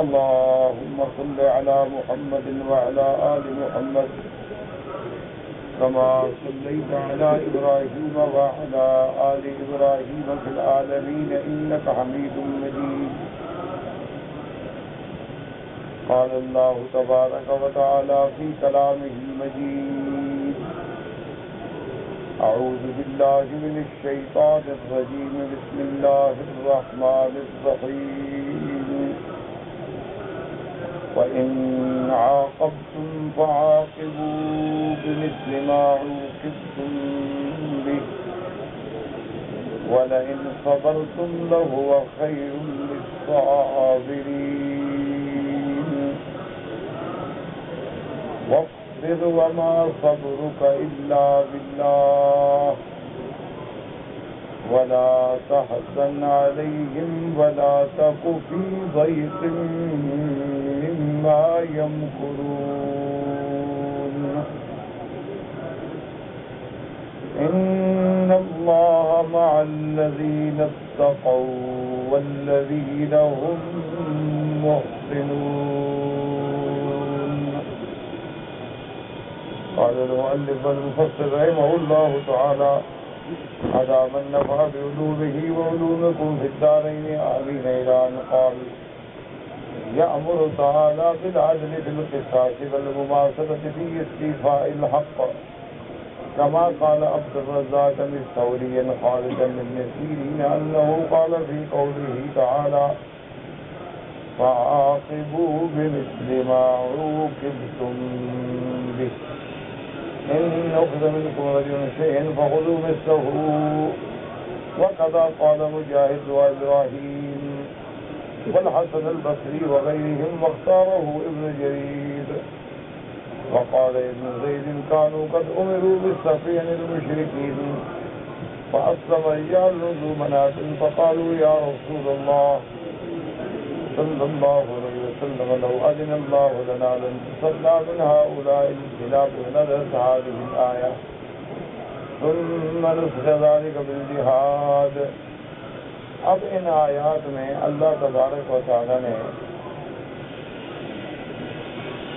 اللهم صل على محمد وعلى آل محمد كما صليت على إبراهيم وعلى آل إبراهيم في العالمين إنك حميد مجيد. قال الله تبارك وتعالى في كلامه المجيد: أعوذ بالله من الشيطان الرجيم. بسم الله الرحمن الرحيم. وإن عاقبتم فعاقبوا بمثل ما عوقبتم به ولئن صبرتم لهو خير للصابرين. واصبر وما صبرك إلا بالله ولا تحزن عليهم ولا تك في ضيق مما يمكرون. إن الله مع الذين اتقوا والذين هم محسنون. قال المؤلف المفسر رحمه الله تعالى: هذا من نفع بعلومه وعلومكم في الدارين آمين. إلى أن قال: يأمر تعالى بالعدل في القصاص والمماثلة في استيفاء الحق، كما قال عبد الرزاق الثوري خالد بن سيرين أنه قال في قوله تعالى: فعاقبوا بمثل ما عوقبتم به إن أخذ منكم رجل شيئا فخذوا مثله. وكذا قال مجاهد وإبراهيم والحسن البصري وغيرهم، واختاره ابن جرير. وقال ابن زيد: كانوا قد أمروا بالصفي عن المشركين فأسلم رجال ذو مناة فقالوا: يا رسول الله صلى الله عليه وسلم لو أذن الله لنا لانتصرنا من هؤلاء الكلاب. ونزلت هذه الآية: ثم نسخ ذلك بالجهاد. اب ان آیات میں اللہ تبارک و تعالی نے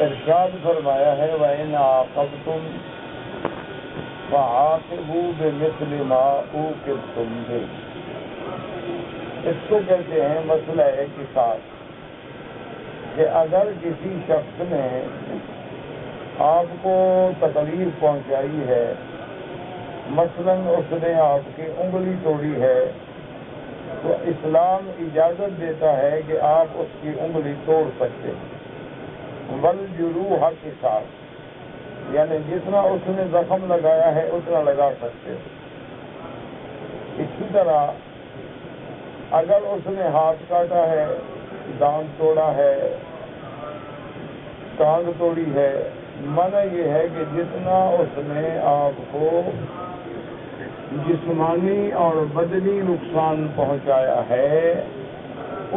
ارشاد فرمایا ہے: وَإِنْ عَاقَبْتُمْ فَعَاقِبُوا بِمِثْلِ مَا عُوقِبْتُمْ بِهِ. اس کو کہتے ہیں مسئلہ قصاص، کہ اگر کسی شخص نے آپ کو تکلیف پہنچائی ہے، مثلاً اس نے آپ کی انگلی توڑی ہے، تو اسلام اجازت دیتا ہے کہ آپ اس کی انگلی توڑ سکتے ہیں. والجروح قصاص، یعنی جتنا اس نے زخم لگایا ہے اتنا لگا سکتے ہیں. اسی طرح اگر اس نے ہاتھ کاٹا ہے، دانت توڑا ہے، ٹانگ توڑی ہے، منع یہ ہے کہ جتنا اس نے آپ کو جسمانی اور بدنی نقصان پہنچایا ہے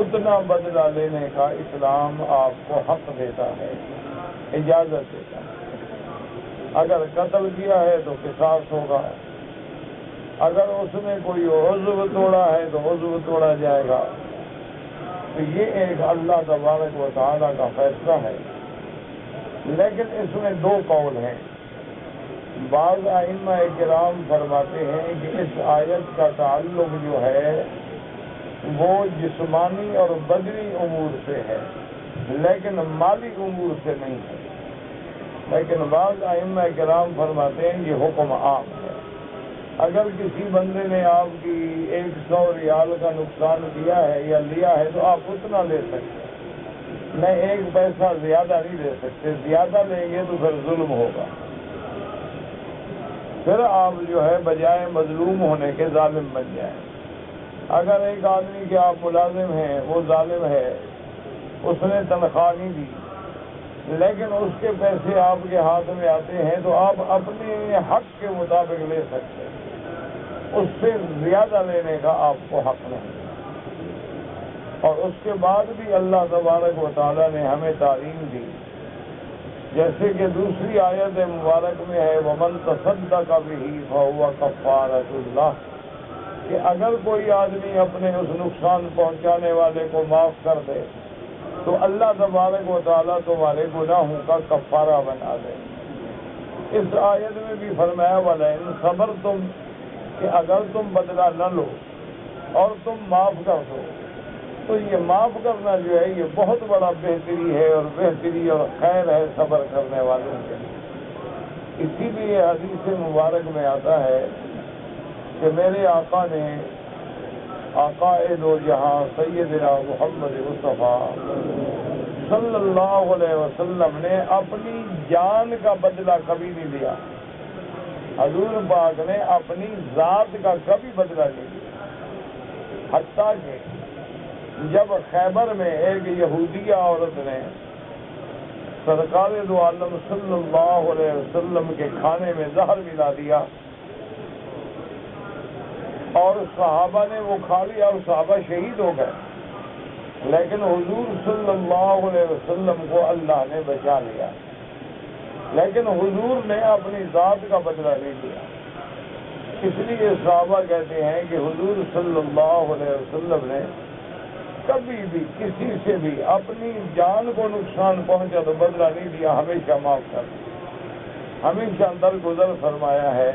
اتنا بدلہ لینے کا اسلام آپ کو حق دیتا ہے، اجازت دیتا ہے. اگر قتل کیا ہے تو قصاص ہوگا، اگر اس نے کوئی عضو توڑا ہے تو عضو توڑا جائے گا. تو یہ ایک اللہ تبارک و تعالیٰ کا فیصلہ ہے. لیکن اس میں دو قول ہیں. بعض ائمہ کرام فرماتے ہیں کہ اس آیت کا تعلق جو ہے وہ جسمانی اور بدنی امور سے ہے، لیکن مالی امور سے نہیں ہے. لیکن بعض ائمہ کرام فرماتے ہیں یہ حکم عام ہے. اگر کسی بندے نے آپ کی 100 ریال کا نقصان کیا ہے یا لیا ہے تو آپ اتنا لے سکتے ہیں، میں 1 پیسہ زیادہ نہیں لے سکتے. زیادہ لیں گے تو پھر ظلم ہوگا، پھر آپ جو ہے بجائے مظلوم ہونے کے ظالم بن جائیں. اگر ایک آدمی کے آپ ملازم ہیں، وہ ظالم ہے، اس نے تنخواہ نہیں دی لیکن اس کے پیسے آپ کے ہاتھ میں آتے ہیں تو آپ اپنے حق کے مطابق لے سکتے ہیں، اس سے زیادہ لینے کا آپ کو حق نہیں. اور اس کے بعد بھی اللہ تبارک و تعالیٰ نے ہمیں تعلیم دی جیسے کہ دوسری آیت مبارک میں ہے وَمَن تَصَدَّقَ بِهِ فَهُوَ كَفَّارَةٌ لَهُ کہ اگر کوئی آدمی اپنے اس نقصان پہنچانے والے کو معاف کر دے تو اللہ تبارک و تعالیٰ تمہارے گناہوں کا کفارہ بنا دے۔ اس آیت میں بھی فرمایا وَلَئِن صَبَرْتُمْ کہ اگر تم بدلہ نہ لو اور تم معاف کر دو، تو یہ معاف کرنا جو ہے یہ بہت بڑا بہتری ہے اور بہتری اور خیر ہے صبر کرنے والوں کے۔ اسی لیے حدیث مبارک میں آتا ہے کہ میرے آقا نے، آقائے دو جہاں سیدنا محمد مصطفیٰ صلی اللہ علیہ وسلم نے اپنی جان کا بدلہ کبھی نہیں لیا۔ حضور پاک نے اپنی ذات کا کبھی بدلہ نہیں لیا، حتیٰ کہ جب خیبر میں ایک یہودیہ عورت نے سرکار دو عالم صلی اللہ علیہ وسلم کے کھانے میں زہر ملا دیا اور صحابہ نے وہ کھا لیا اور صحابہ شہید ہو گئے، لیکن حضور صلی اللہ علیہ وسلم کو اللہ نے بچا لیا، لیکن حضور نے اپنی ذات کا بدلہ نہیں لیا۔ اس لیے صحابہ کہتے ہیں کہ حضور صلی اللہ علیہ وسلم نے کبھی بھی کسی سے بھی اپنی جان کو نقصان پہنچا تو بدلہ نہیں دیا، ہمیشہ معاف کر دیا، ہمیشہ درگزر فرمایا ہے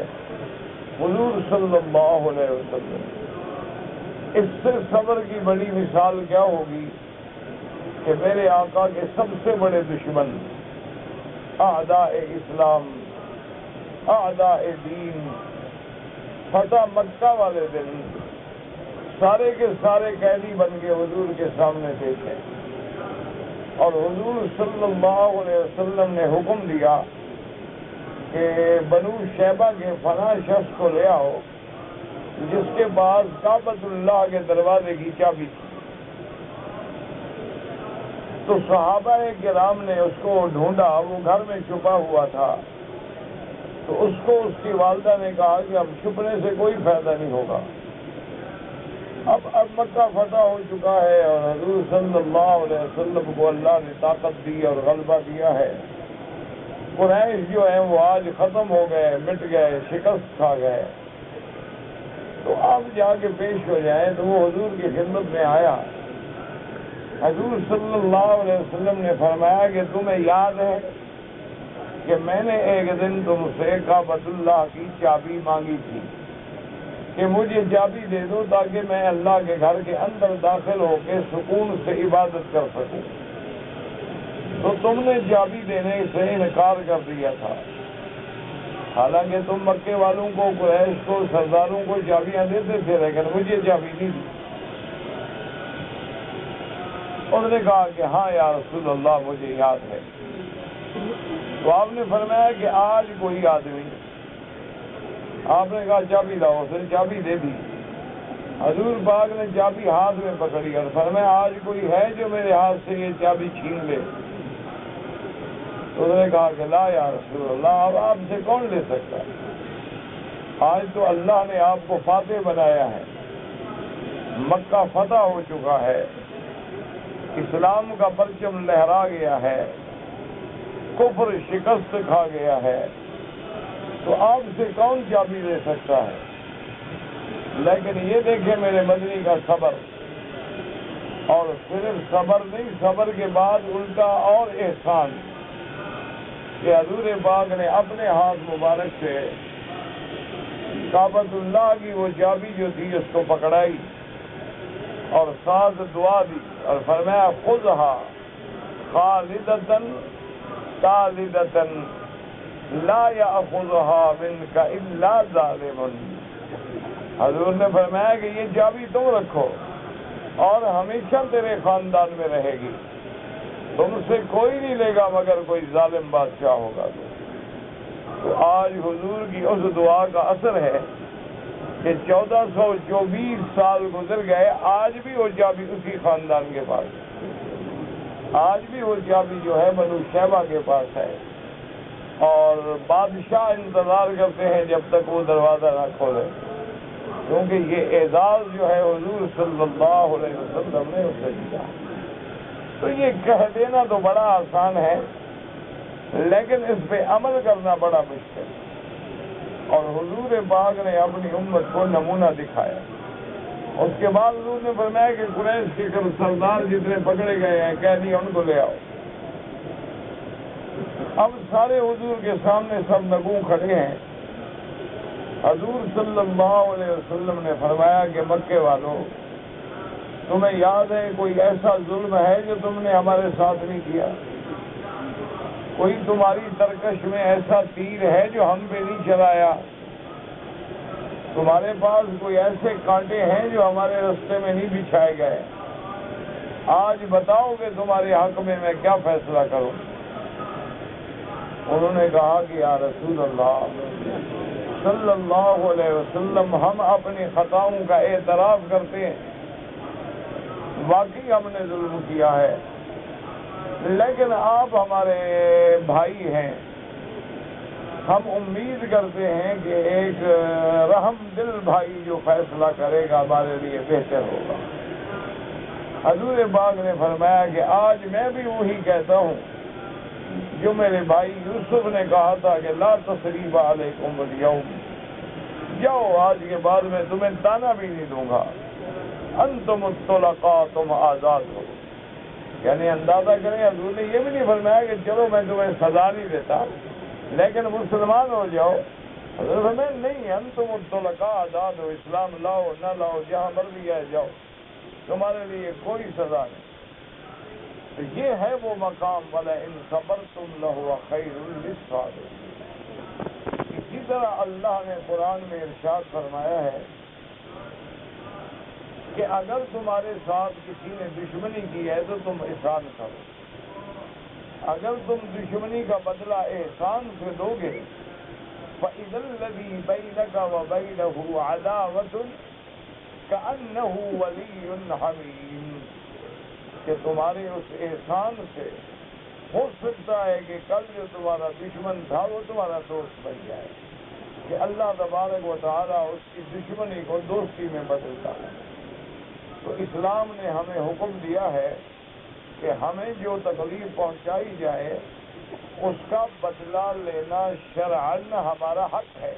حضور صلی اللہ علیہ وسلم۔ اس سے صبر کی بڑی مثال کیا ہوگی کہ میرے آقا کے سب سے بڑے دشمن اعداء اسلام، اعداء دین، فتح مکہ والے دن سارے کے سارے قیدی بن کے حضور کے سامنے تھے، اور حضور صلی اللہ علیہ وسلم نے حکم دیا کہ بنو شیبہ کے فلاں شخص کو لے آؤ جس کے پاس کعبۃ اللہ کے دروازے کی چابی تھی۔ تو صحابہ کرام نے اس کو ڈھونڈا، وہ گھر میں چھپا ہوا تھا، تو اس کو اس کی والدہ نے کہا کہ اب چھپنے سے کوئی فائدہ نہیں ہوگا، اب مکہ فتح ہو چکا ہے اور حضور صلی اللہ علیہ وسلم کو اللہ نے طاقت دی اور غلبہ دیا ہے، قریش جو ہیں وہ آج ختم ہو گئے، مٹ گئے، شکست کھا گئے، تو آپ جا کے پیش ہو جائیں۔ تو وہ حضور کی خدمت میں آیا، حضور صلی اللہ علیہ وسلم نے فرمایا کہ تمہیں یاد ہے کہ میں نے ایک دن تم سے کعبۃ اللہ کی چابی مانگی تھی کہ مجھے چابی دے دو تاکہ میں اللہ کے گھر کے اندر داخل ہو کے سکون سے عبادت کر سکوں، تو تم نے چابی دینے سے انکار کر دیا تھا، حالانکہ تم مکے والوں کو، قریش کو، سرداروں کو چابیاں دیتے تھے، لیکن مجھے چابی نہیں دی۔ انہوں نے کہا کہ ہاں یا رسول اللہ مجھے یاد ہے۔ تو آپ نے فرمایا کہ آج کوئی آدمی، آپ نے کہا چابی لاؤ، پھر چابی دے دی۔ حضور پاک نے چابی ہاتھ میں پکڑی اور فرمایا آج کوئی ہے جو میرے ہاتھ سے یہ چابی چھین لے؟ تو انہوں نے کہا کہ لا یا رسول اللہ، اب آپ سے کون لے سکتا ہے؟ آج تو اللہ نے آپ کو فاتح بنایا ہے، مکہ فتح ہو چکا ہے، اسلام کا پرچم لہرا گیا ہے، کفر شکست کھا گیا ہے، تو آپ سے کون چابی لے سکتا ہے؟ لیکن یہ دیکھیں میرے مدنی کا صبر، اور صرف صبر نہیں، صبر کے بعد الٹا اور احسان کہ حضور پاک نے اپنے ہاتھ مبارک سے کعبۃ اللہ کی وہ چابی جو تھی اس کو پکڑائی اور ساتھ دعا دی اور فرمایا خذھا خالدۃ خالدۃ لا یأخذھا منک الا ظالم۔ حضور نے فرمایا کہ یہ چابی تم رکھو اور ہمیشہ تیرے خاندان میں رہے گی، تم سے کوئی نہیں لے گا مگر کوئی ظالم بادشاہ ہوگا۔ تو آج حضور کی اس دعا کا اثر ہے کہ 1424 سال گزر گئے، آج بھی وہ چابی اسی خاندان کے پاس ہے، آج بھی وہ چابی جو ہے بنو شیبہ کے پاس ہے، اور بادشاہ انتظار کرتے ہیں جب تک وہ دروازہ نہ کھولے، کیونکہ یہ اعزاز جو ہے حضور صلی اللہ علیہ وسلم نے اسے دیا۔ تو یہ کہہ دینا تو بڑا آسان ہے، لیکن اس پہ عمل کرنا بڑا مشکل ہے، اور حضور پاک نے اپنی امت کو نمونہ دکھایا۔ اس کے بعد حضور نے فرمایا کہ قریش کے سردار جتنے پکڑے گئے ہیں کہہ دیا ان کو لے آؤ. اب سارے حضور کے سامنے سب نگوں کھڑے ہیں. حضور صلی اللہ علیہ وسلم نے فرمایا کہ مکے والوں، تمہیں یاد ہے کوئی ایسا ظلم ہے جو تم نے ہمارے ساتھ نہیں کیا؟ کوئی تمہاری ترکش میں ایسا تیر ہے جو ہم پہ نہیں چلایا؟ تمہارے پاس کوئی ایسے کانٹے ہیں جو ہمارے رستے میں نہیں بچھائے گئے؟ آج بتاؤ کہ تمہارے حق میں کیا فیصلہ کروں؟ انہوں نے کہا کہ یا رسول اللہ صلی اللہ علیہ وسلم، ہم اپنی خطاؤں کا اعتراف کرتے ہیں، واقعی ہم نے ظلم کیا ہے، لیکن آپ ہمارے بھائی ہیں، ہم امید کرتے ہیں کہ ایک رحم دل بھائی جو فیصلہ کرے گا ہمارے لیے بہتر ہوگا. حضور پاک نے فرمایا کہ آج میں بھی وہی کہتا ہوں جو میرے بھائی یوسف نے کہا تھا کہ لا تثریب علیکم اليوم، جاؤ آج کے بعد میں تمہیں تانا بھی نہیں دوں گا، انتم الطلقاء، تم آزاد ہو. یعنی اندازہ کریں حضور نے یہ بھی نہیں فرمایا کہ چلو میں تمہیں سزا نہیں دیتا لیکن مسلمان ہو جاؤ. حضور فرمایا نہیں، انتم الطلقاء، آزاد ہو، اسلام لاؤ نہ لاؤ جہاں مرضی ہے جاؤ، تمہارے لیے کوئی سزا نہیں. تو یہ ہے وہ مقام وَلَئِن صَبَرْتُمْ لَهُوَ خَيْرٌ لِلصَّابِرِينَ. اسی طرح اللہ نے قرآن میں ارشاد فرمایا ہے کہ اگر تمہارے ساتھ کسی نے دشمنی کی ہے تو تم احسان کرو. اگر تم دشمنی کا بدلہ احسان سے دو گے فَإِذَا الَّذِي بَيْنَكَ وَبَيْنَهُ عَدَاوَةٌ كَأَنَّهُ وَلِيٌّ حَمِيمٌ، کہ تمہارے اس احسان سے ہو سکتا ہے کہ کل جو تمہارا دشمن تھا وہ تمہارا دوست بن جائے، کہ اللہ تبارک و تعالیٰ اس کی دشمنی کو دوستی میں بدلتا ہے. تو اسلام نے ہمیں حکم دیا ہے کہ ہمیں جو تکلیف پہنچائی جائے اس کا بدلہ لینا شرعاً ہمارا حق ہے،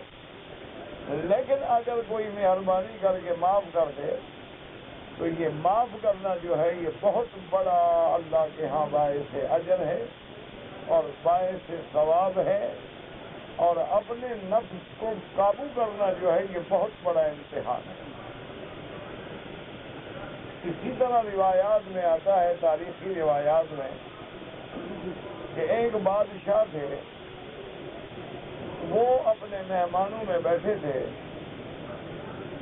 لیکن اگر کوئی مہربانی کر کے معاف کر دے تو یہ معاف کرنا جو ہے یہ بہت بڑا اللہ کے ہاں باعث اجر ہے اور باعث ثواب ہے، اور اپنے نفس کو قابو کرنا جو ہے یہ بہت بڑا امتحان ہے. اسی طرح روایات میں آتا ہے، تاریخی روایات میں، کہ ایک بادشاہ تھے، وہ اپنے مہمانوں میں بیٹھے تھے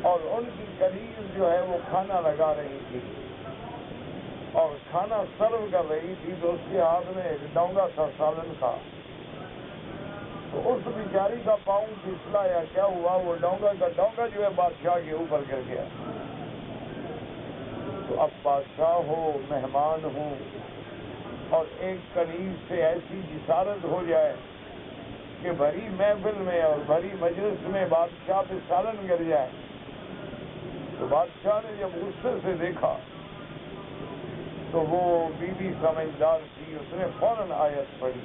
اور ان کی کلیز جو ہے وہ کھانا لگا رہی تھی اور کھانا سرو کر رہی تھی، تو اس کے ہاتھ میں ایک ڈونگا تھا سالن کا. تو اس بیچاری کا پاؤں پھسلا یا کیا ہوا، وہ ڈونگا جو ہے بادشاہ کے اوپر گر گیا. تو اب بادشاہ ہو، مہمان ہوں، اور ایک کلیز سے ایسی جسارت ہو جائے کہ بھری محفل میں اور بھری مجلس میں بادشاہ پہ سالن گر جائے. تو بادشاہ نے جب غصے سے دیکھا تو وہ بی بی سمجھدار تھی، اس نے فوراً آیت پڑھی.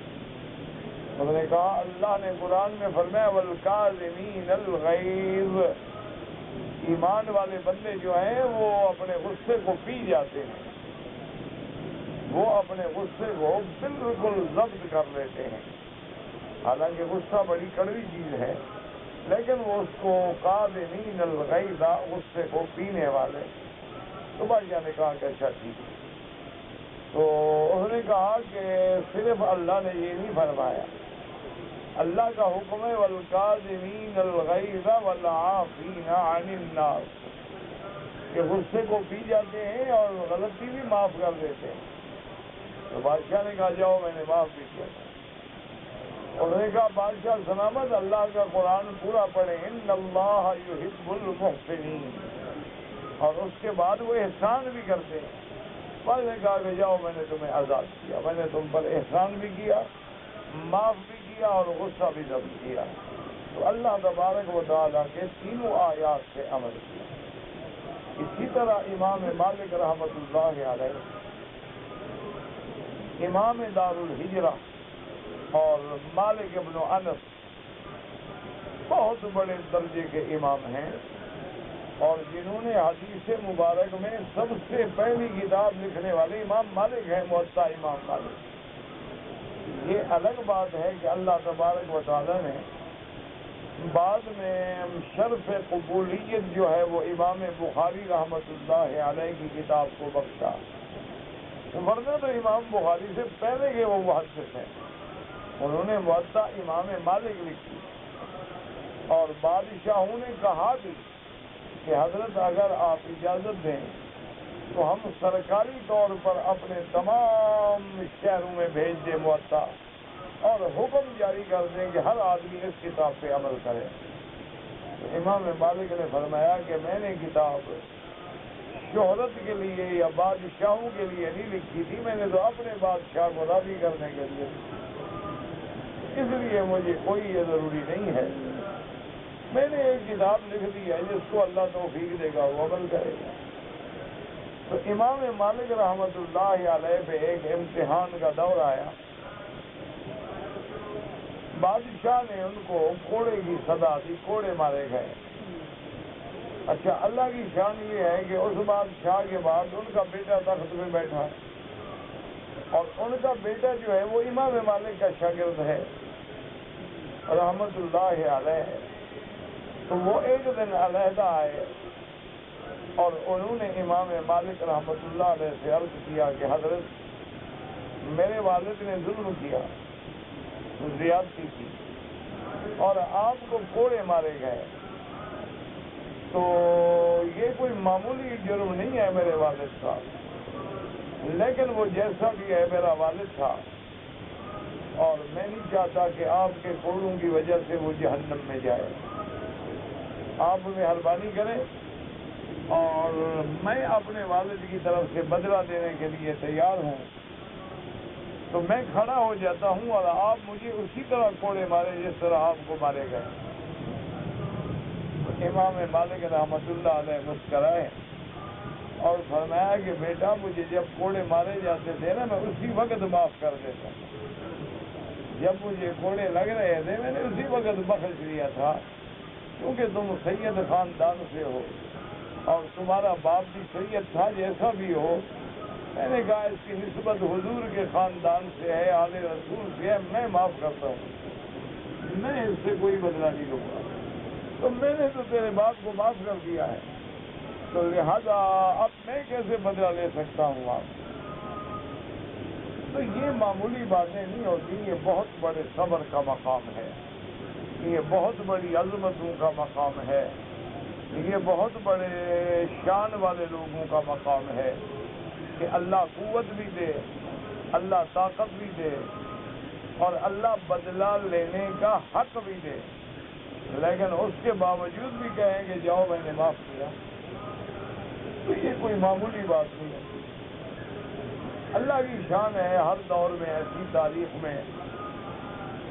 اس نے کہا اللہ نے قرآن میں فرمایا وَالْكَاظِمِينَ الْغَيْظَ، ایمان والے بندے جو ہیں وہ اپنے غصے کو پی جاتے ہیں، وہ اپنے غصے کو بالکل ضبط کر لیتے ہیں. حالانکہ غصہ بڑی کڑوی چیز ہے لیکن وہ اس کو قاذمین الغیظ، غصے کو پینے والے. تو بادشاہ نے کہا کہ اچھا ٹھیک ہے. تو انہوں نے کہا کہ صرف اللہ نے یہ نہیں فرمایا، اللہ کا حکم ہے والکاظمین الغیظ والعافین عن الناس، کہ غصے کو پی جاتے ہیں اور غلطی بھی معاف کر دیتے ہیں. تو بادشاہ نے کہا جاؤ میں نے معاف بھی کیا. انہوں نے کہا بادشاہ سلامت، اللہ کا قرآن پورا پڑھیں ان اللہ یحب المحسنین، اور اس کے بعد وہ احسان بھی کرتے ہیں. بادشاہ نے کہا کہ جاؤ میں نے تمہیں آزاد کیا، میں نے تم پر احسان بھی کیا، معاف بھی کیا اور غصہ بھی ضبط کیا. تو اللہ تبارک و تعالیٰ کے تینوں آیات سے عمل کیا. اسی طرح امام مالک رحمۃ اللہ علیہ، امام دار الہجرہ اور مالک ابن انس بہت بڑے درجے کے امام ہیں، اور جنہوں نے حدیث مبارک میں سب سے پہلی کتاب لکھنے والے امام مالک ہیں، موطا امام مالک۔ یہ الگ بات ہے کہ اللہ تبارک و تعالیٰ نے بعد میں شرف قبولیت جو ہے وہ امام بخاری رحمۃ اللہ علیہ کی کتاب کو بخشا، ورنہ تو امام بخاری سے پہلے کے وہ محدث ہیں، انہوں نے موطا امام مالک لکھی، اور بادشاہوں نے کہا بھی کہ حضرت اگر آپ اجازت دیں تو ہم سرکاری طور پر اپنے تمام شہروں میں بھیج دیں موطا، اور حکم جاری کر دیں کہ ہر آدمی اس کتاب پہ عمل کرے۔ تو امام مالک نے فرمایا کہ میں نے کتاب شہرت کے لیے یا بادشاہوں کے لیے نہیں لکھی تھی، میں نے تو اپنے بادشاہ کو راضی کرنے کے لیے لکھی، اس لیے مجھے کوئی یہ ضروری نہیں ہے، میں نے ایک کتاب لکھ دی ہے، جس کو اللہ توفیق دے گا وہ عمل کرے گا۔ تو امام مالک رحمۃ اللہ علیہ پہ ایک امتحان کا دور آیا، بادشاہ نے ان کو کوڑے کی سزا دی، کوڑے مارے گئے۔ اچھا، اللہ کی شان یہ ہے کہ اس بادشاہ کے بعد ان کا بیٹا تخت میں بیٹھا، اور ان کا بیٹا جو ہے وہ امام مالک کا شاگرد ہے رحمت اللہ علیہ۔ تو وہ ایک دن علیحدہ آئے اور انہوں نے امام مالک رحمت اللہ علیہ سے عرض کیا کہ حضرت میرے والد نے ظلم کیا، زیادتی کی، اور آپ کو کوڑے مارے گئے، تو یہ کوئی معمولی جرم نہیں ہے میرے والد کا، لیکن وہ جیسا بھی ہے میرا والد تھا، اور میں نہیں چاہتا کہ آپ کے کوڑوں کی وجہ سے وہ جہنم میں جائے، آپ مہربانی کریں اور میں اپنے والد کی طرف سے بدلہ دینے کے لیے تیار ہوں، تو میں کھڑا ہو جاتا ہوں اور آپ مجھے اسی طرح کوڑے مارے جس طرح آپ کو مارے گئے۔ امام مالک رحمۃ اللہ علیہ مسکرائے اور فرمایا کہ بیٹا مجھے جب کوڑے مارے جاتے تھے نا، میں اسی وقت معاف کر دیتا، جب مجھے کوڑے لگ رہے تھے میں نے اسی وقت بخش لیا تھا، کیونکہ تم سید خاندان سے ہو اور تمہارا باپ بھی سید تھا، جیسا بھی ہو، میں نے کہا اس کی نسبت حضور کے خاندان سے ہے، آل رسول سے ہے، میں معاف کرتا ہوں، میں اس سے کوئی بدلہ نہیں لوں گا، تو میں نے تو تیرے باپ کو معاف کر دیا ہے، تو لہذا اب میں کیسے بدلہ لے سکتا ہوں آپ؟ تو یہ معمولی باتیں نہیں ہوتی، یہ بہت بڑے صبر کا مقام ہے، یہ بہت بڑی عظمتوں کا مقام ہے، یہ بہت بڑے شان والے لوگوں کا مقام ہے کہ اللہ قوت بھی دے، اللہ طاقت بھی دے، اور اللہ بدلہ لینے کا حق بھی دے، لیکن اس کے باوجود بھی کہیں کہ جاؤ میں نے معاف کیا، تو یہ کوئی معمولی بات نہیں ہے۔ اللہ کی شان ہے، ہر دور میں ایسی تاریخ میں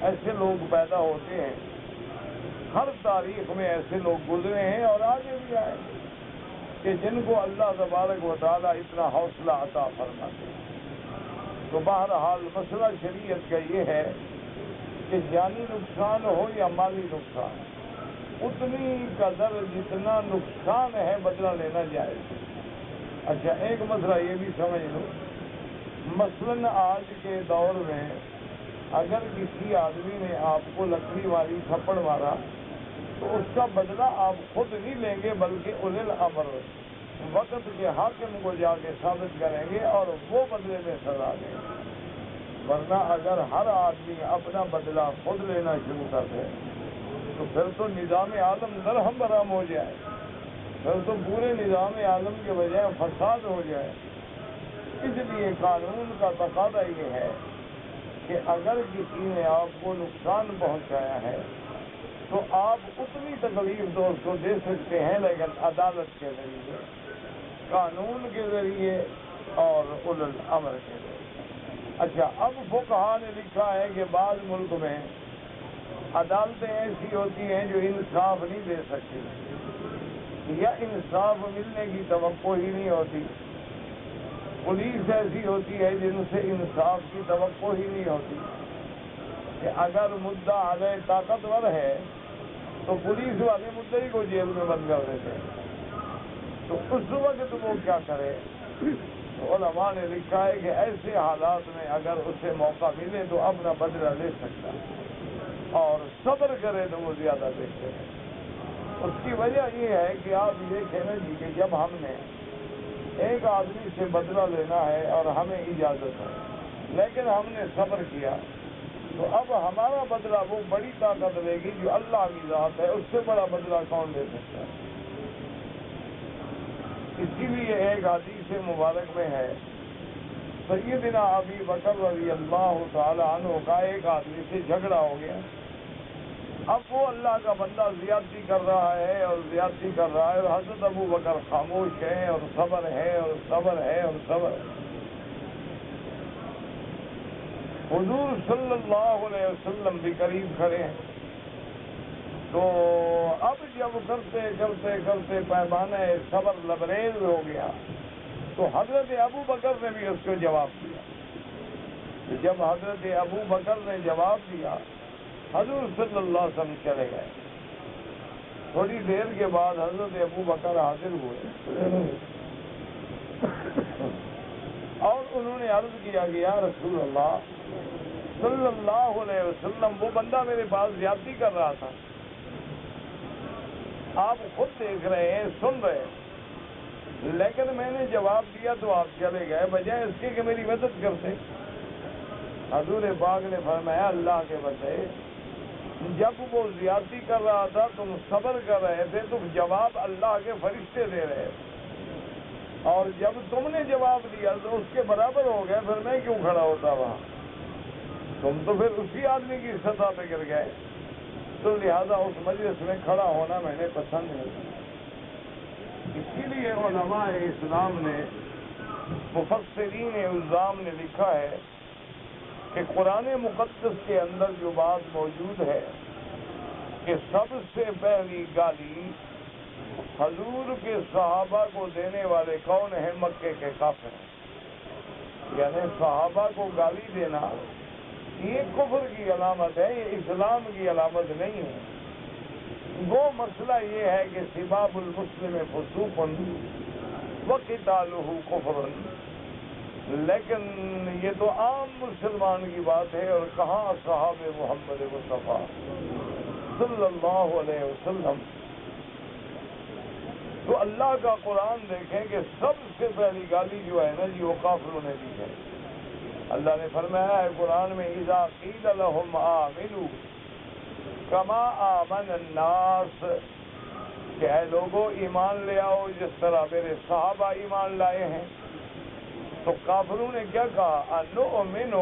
ایسے لوگ پیدا ہوتے ہیں، ہر تاریخ میں ایسے لوگ گزرے ہیں اور آگے بھی آئے کہ جن کو اللہ تبارک و تعالیٰ اتنا حوصلہ عطا فرماتے ہیں۔ تو بہرحال مسئلہ شریعت کا یہ ہے کہ جانی نقصان ہو یا مالی نقصان، اتنی قدر جتنا نقصان ہے بدلہ لینا جائز۔ اچھا، ایک مسئلہ یہ بھی سمجھ لو، مثلاً آج کے دور میں اگر کسی آدمی نے آپ کو لکڑی ماری، تھپڑ مارا، تو اس کا بدلہ آپ خود نہیں لیں گے، بلکہ اولل امر وقت کے حاکم کو جا کے ثابت کریں گے اور وہ بدلے میں سزا دیں گے، ورنہ اگر ہر آدمی اپنا بدلہ خود لینا شروع کر دے تو پھر تو نظام عالم درہم برہم ہو جائے، پھر تو پورے نظام عالم کے بجائے فساد ہو جائے۔ اس لیے قانون کا تقاضا یہ ہے کہ اگر کسی نے آپ کو نقصان پہنچایا ہے تو آپ اتنی تکلیف تو اس کو دے سکتے ہیں، لیکن عدالت کے ذریعے، قانون کے ذریعے اور اولل الامر کے ذریعے۔ اچھا، اب فقہا نے لکھا ہے کہ بعض ملک میں عدالتیں ایسی ہوتی ہیں جو انصاف نہیں دے سکتی یا انصاف ملنے کی توقع ہی نہیں ہوتی، پولیس ایسی ہوتی ہے جن سے انصاف کی توقع ہی نہیں ہوتی کہ اگر مدعا علیہ طاقتور ہے تو پولیس والے مدعی کو جیل میں بند کر دیتے ہیں، تو اس وقت وہ کیا کرے؟ تو علماء نے لکھا ہے کہ ایسے حالات میں اگر اسے موقع ملے تو اپنا بدلہ لے سکتا ہے، اور صبر کرے تو وہ زیادہ بہتر ہے۔ اس کی وجہ یہ ہے کہ آپ یہ کہنا جی کہ جب ہم نے ایک آدمی سے بدلہ لینا ہے اور ہمیں اجازت ہے، لیکن ہم نے صبر کیا، تو اب ہمارا بدلہ وہ بڑی طاقت لے گی جو اللہ کی ذات ہے، اس سے بڑا بدلہ کون لے سکتا ہے؟ اسی لیے ایک حدیث مبارک میں ہے، سیدنا ابی بکر رضی اللہ تعالی عنہ کا ایک آدمی سے جھگڑا ہو گیا۔ اب وہ اللہ کا بندہ زیادتی کر رہا ہے اور زیادتی کر رہا ہے، اور حضرت ابو بکر خاموش ہے اور صبر ہے اور صبر ہے اور صبر ہے۔ حضور صلی اللہ علیہ وسلم بھی قریب کھڑے ہیں، تو اب جب کرتے کرتے کرتے پیمانہ صبر لبریز ہو گیا تو حضرت ابو بکر نے بھی اس کو جواب دیا۔ جب حضرت ابو بکر نے جواب دیا، حضور صلی اللہ علیہ وسلم چلے گئے۔ تھوڑی دیر کے بعد حضرت ابو بکر حاضر ہوئے اور انہوں نے عرض کیا کہ یا رسول اللہ صلی اللہ علیہ وسلم، وہ بندہ میرے پاس زیادتی کر رہا تھا، آپ خود دیکھ رہے ہیں، سن رہے ہیں، لیکن میں نے جواب دیا تو آپ چلے گئے، بجائے اس کے کہ میری مدد کرتے۔ حضور پاک نے فرمایا اللہ کے بندے، جب وہ زیادتی کر رہا تھا تم صبر کر رہے تھے، تم جواب اللہ کے فرشتے دے رہے تھے، اور جب تم نے جواب دیا تو اس کے برابر ہو گئے، پھر میں کیوں کھڑا ہوتا وہاں؟ تم تو پھر اسی آدمی کی سطح پہ گر گئے، تو لہذا اس مجلس میں کھڑا ہونا میں نے پسند نہیں کیا۔ اسی لیے علماء اسلام نے، مفسرین الزام نے لکھا ہے کہ قرآن مقدس کے اندر جو بات موجود ہے کہ سب سے پہلی گالی حضور کے صحابہ کو دینے والے کون ہیں؟ مکے کے کافر۔ یعنی صحابہ کو گالی دینا یہ کفر کی علامت ہے، یہ اسلام کی علامت نہیں ہے۔ وہ مسئلہ یہ ہے کہ سباب المسلم فسوق وقتالہ کفر، لیکن یہ تو عام مسلمان کی بات ہے، اور کہاں صحابہ محمد مصطفیٰ صلی اللہ علیہ وسلم۔ تو اللہ کا قرآن دیکھیں کہ سب سے پہلی گالی جو ہے نا جی وہ کافروں نے دی ہے۔ اللہ نے فرمایا ہے قرآن میں اذا قیل لهم آمنوا کما آمن الناس، کہ اے لوگوں ایمان لے آؤ جس طرح میرے صحابہ ایمان لائے ہیں۔ تو کافروں نے کیا کہا؟ انؤمن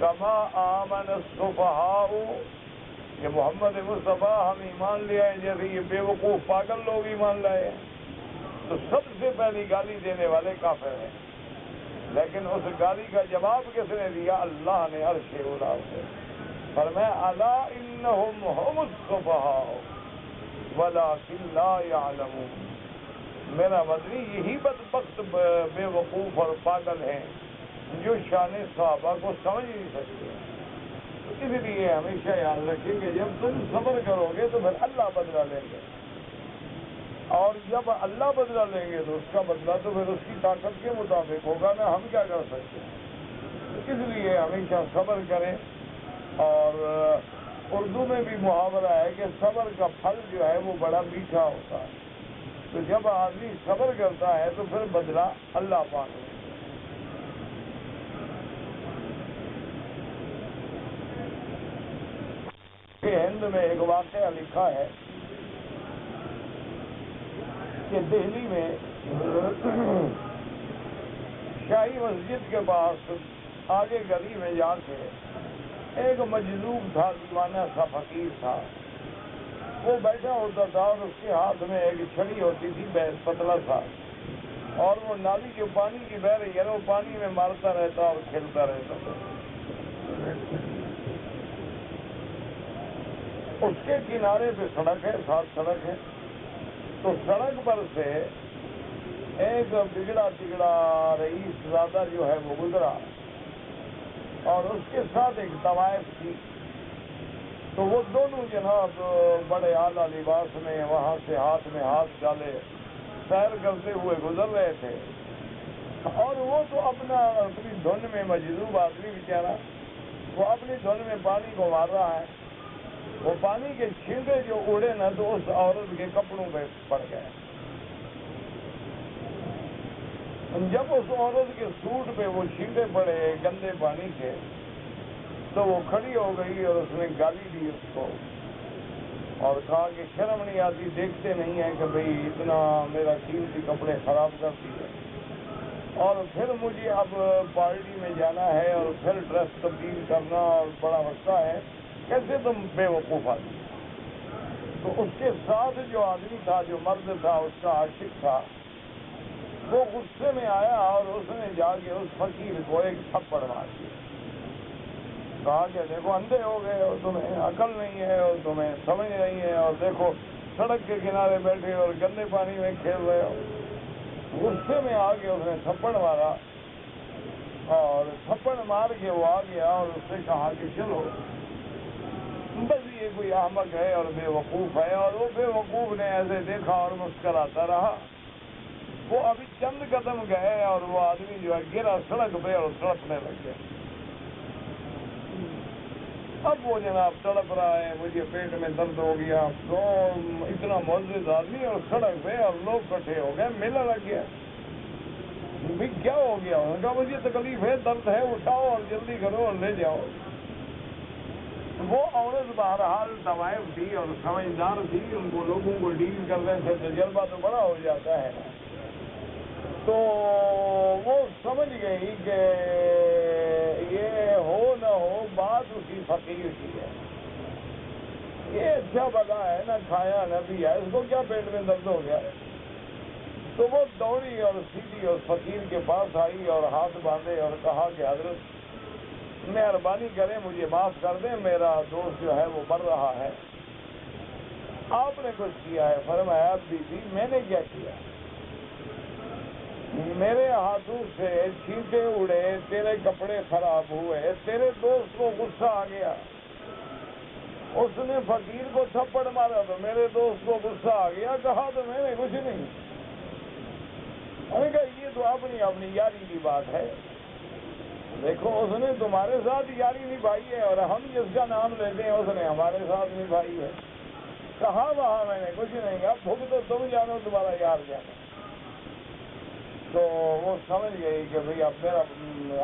کما آمن السفہاء، کہ محمد مصطفیٰ ہم ایمان لے آئے جیسے یہ بے وقوف پاگل لوگ ایمان لائے ہیں۔ تو سب سے پہلی گالی دینے والے کافر ہیں، لیکن اس گالی کا جواب کس نے دیا؟ اللہ نے عرش اولا سے فرمایا الا انہم هم السفہاء ولکن لا یعلمون، میرا مدنی یہی بدبخت بے وقوف اور پاگل ہیں جو شان صحابہ کو سمجھ نہیں سکتے۔ اس لیے ہمیشہ یاد رکھیں کہ جب تم صبر کرو گے تو پھر اللہ بدلہ لیں گے، اور جب اللہ بدلہ لیں گے تو اس کا بدلہ تو پھر اس کی طاقت کے مطابق ہوگا نا، ہم کیا کر سکتے ہیں۔ اس لیے ہمیشہ صبر کریں، اور اردو میں بھی محاورہ ہے کہ صبر کا پھل جو ہے وہ بڑا میٹھا ہوتا ہے۔ تو جب آدمی صبر کرتا ہے تو پھر بدلہ اللہ پاک۔ ہند میں ایک واقعہ لکھا ہے کہ دہلی میں شاہی مسجد کے پاس آگے گلی میں جا کے ایک مجذوب تھا، دیوانہ سا فقیر تھا، وہ بیٹھا ہوتا تھا اور اس کے ہاتھ میں ایک چھڑی ہوتی تھی پتلا سا، اور وہ نالی کے پانی کی بہ رہی ہے نا، وہ پانی میں مارتا رہتا اور کھیلتا رہتا تھا۔ اس کے کنارے پہ سڑک ہے، ساتھ سڑک ہے، تو سڑک پر سے ایک بگڑا بگڑا رئیس زادہ جو ہے وہ گزرا، اور اس کے ساتھ ایک طوائف تھی۔ تو وہ دونوں جناب بڑے اعلیٰ لباس میں وہاں سے ہاتھ میں ہاتھ ڈالے، سیر کرتے ہوئے گزر رہے تھے، اور وہ تو اپنی دھن میں مجذوب آدمی بیچارہ، وہ اپنی دھن میں پانی کو مار رہا ہے، وہ پانی کے چھینٹے جو اڑے نا تو اس عورت کے کپڑوں پہ پڑ گئے۔ جب اس عورت کے سوٹ پہ وہ چھینٹے پڑے گندے پانی کے، تو وہ کھڑی ہو گئی اور اس نے گالی دی اس کو، اور کہا کہ شرم نہیں آتی، دیکھتے نہیں ہیں کہ بھئی اتنا میرا قیمتی کپڑے خراب کر دیے، اور پھر مجھے اب پارٹی میں جانا ہے اور پھر ڈریس تبدیل کرنا اور بڑا مسئلہ ہے، کیسے تم بے وقوف آدمی۔ تو اس کے ساتھ جو آدمی تھا، جو مرد تھا، اس کا عاشق تھا، وہ غصے میں آیا اور اس نے جا کے اس فقیر کو ایک تھپڑ مار دیا، کہا کہ دیکھو اندھے ہو گئے اور تمہیں عقل نہیں ہے اور تمہیں سمجھ نہیں ہے، اور دیکھو سڑک کے کنارے بیٹھے اور گندے پانی میں کھیل رہے ہو۔ غصے میں آ کے اس نے تھپڑ مارا، اور تھپڑ مار کے وہ آ گیا اور اس سے کہا کہ چلو بس یہ کوئی احمق ہے اور بے وقوف ہے، اور وہ بے وقوف نے ایسے دیکھا اور مسکراتا رہا۔ وہ ابھی چند قدم گئے اور وہ آدمی جو ہے گرا سڑک پہ اور تڑپنے لگ گیا۔ اب وہ جناب تڑپ رہا ہے، مجھے پیٹ میں درد ہو گیا، تو اتنا معزز آدمی اور سڑک پہ، اور لوگ کٹھے ہو گئے، میلہ لگ گیا۔ بھی کیا ہو گیا؟ انہوں نے کہا مجھے تکلیف ہے، درد ہے، اٹھاؤ اور جلدی کرو اور لے جاؤ۔ وہ عورت بہرحال طوائف تھی اور سمجھدار تھی، ان کو لوگوں کو ڈیل کرنے سے تجربہ تو بڑا ہو جاتا ہے، تو وہ سمجھ گئی کہ یہ ہو نہ ہو بات اسی فقیر کی ہے، یہ اچھا بلا ہے، نہ کھایا نہ پیا، اس کو کیا پیٹ میں درد ہو گیا۔ تو وہ دوڑی اور سیدھی اور فقیر کے پاس آئی اور ہاتھ باندھے اور کہا کہ حضرت مہربانی کریں، مجھے معاف کر دیں، میرا دوست جو ہے وہ مر رہا ہے، آپ نے کچھ کیا ہے؟ فرمایا بی بی میں نے کیا کیا؟ میرے ہاتھوں سے چھینٹے اڑے، تیرے کپڑے خراب ہوئے، تیرے دوست کو غصہ آ گیا، اس نے فقیر کو تھپڑ مارا تو میرے دوست کو غصہ آ گیا، کہا تو میں نے کچھ نہیں۔ میں نے کہا یہ تو اپنی یاری کی بات ہے، دیکھو اس نے تمہارے ساتھ یاری نبھائی ہے اور ہم جس کا نام لیتے ہیں اس نے ہمارے ساتھ نبھائی ہے۔ کہا وہاں میں نے کچھ نہیں، اب بھوک تو تم جانو، تمہارا یار جانو۔ تو وہ سمجھ گئی کہ بھئی اب میرا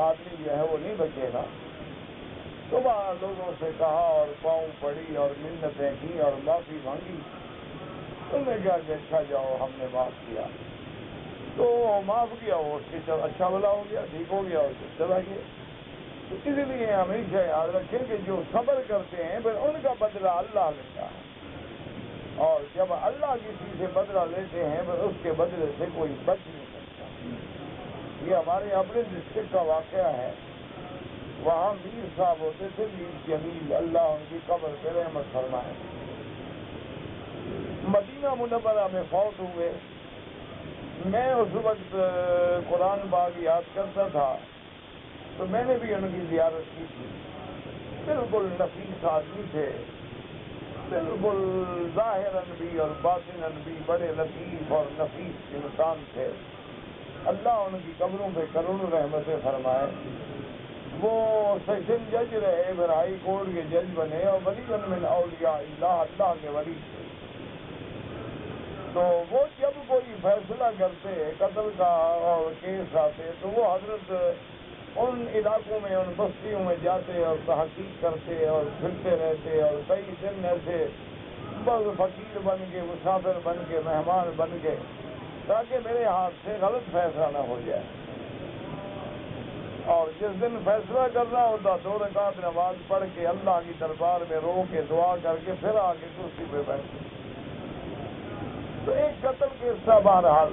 آدمی جو ہے وہ نہیں بچے گا، تو وہاں لوگوں سے کہا اور پاؤں پڑی اور منتیں کی اور معافی مانگی۔ انہوں نے کہا کہ اچھا جاؤ، ہم نے معاف کیا، تو معاف کیا، وہ اس کے اچھا بھلا ہو گیا، ٹھیک ہو گیا اور چلا گیا۔ تو اس لیے ہمیشہ یاد رکھیں کہ جو صبر کرتے ہیں پھر ان کا بدلہ اللہ لیتا ہے، اور جب اللہ کسی سے بدلہ لیتے ہیں پھر اس کے بدلے سے کوئی بچ نہیں سکتا۔ یہ ہمارے اپنے ڈسٹرکٹ کا واقعہ ہے، وہاں میر صاحب ہوتے تھے، میر جمیل، اللہ ان کی قبر پہ رحمت فرمائے، مدینہ منورہ میں فوت ہوئے۔ میں اس وقت قرآن باغ یاد کرتا تھا، تو میں نے بھی ان کی زیارت کی تھی۔ بالکل نفیس آدمی تھے، بالکل ظاہراً بھی اور باطناً بھی بڑے لطیف اور نفیس انسان تھے، اللہ ان کی قبروں پہ کروڑوں رحمتیں فرمائے۔ وہ سیشن جج رہے، پھر ہائی کورٹ کے جج بنے، اور ولی من اولیاء اللہ، اللہ کے ولی تھے۔ تو وہ جب کوئی فیصلہ کرتے قتل کا اور کیس آتے تو وہ حضرت ان علاقوں میں، ان بستیوں میں جاتے اور تحقیق کرتے اور پھرتے رہتے، اور کئی دن ایسے بس فقیر بن کے، مسافر بن کے، مہمان بن کے، تاکہ میرے ہاتھ سے غلط فیصلہ نہ ہو جائے۔ اور جس دن فیصلہ کرنا ہوتا 2 رکعت نماز پڑھ کے اللہ کی دربار میں رو کے دعا کر کے پھر آ کے کرسی پہ بیٹھتے۔ تو ایک قتل قصہ بہرحال،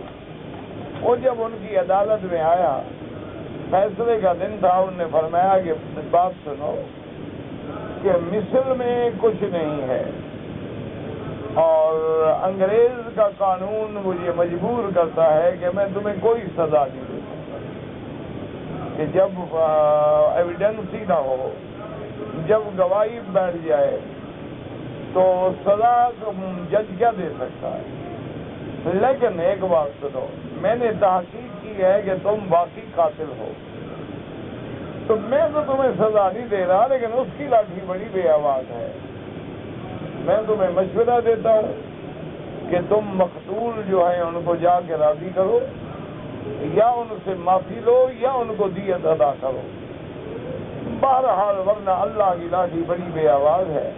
وہ جب ان کی عدالت میں آیا، فیصلے کا دن تھا، انہوں نے فرمایا کہ بات سنو کہ مصر میں کچھ نہیں ہے، اور انگریز کا قانون مجھے مجبور کرتا ہے کہ میں تمہیں کوئی سزا نہیں دے سکتا، کہ جب ایویڈنس ہی نہ ہو، جب گواہی بیٹھ جائے تو سزا جج کیا دے سکتا ہے۔ لیکن ایک بات سنو، میں نے تحقیق کی ہے کہ تم واقعی قاتل ہو، تو میں تو تمہیں سزا نہیں دے رہا، لیکن اس کی لاٹھی بڑی بے آواز ہے۔ میں تمہیں مشورہ دیتا ہوں کہ تم مقتول جو ہیں ان کو جا کے راضی کرو، یا ان سے معافی لو یا ان کو دیت ادا کرو، بہرحال ورنہ اللہ کی لاٹھی بڑی بے آواز ہے۔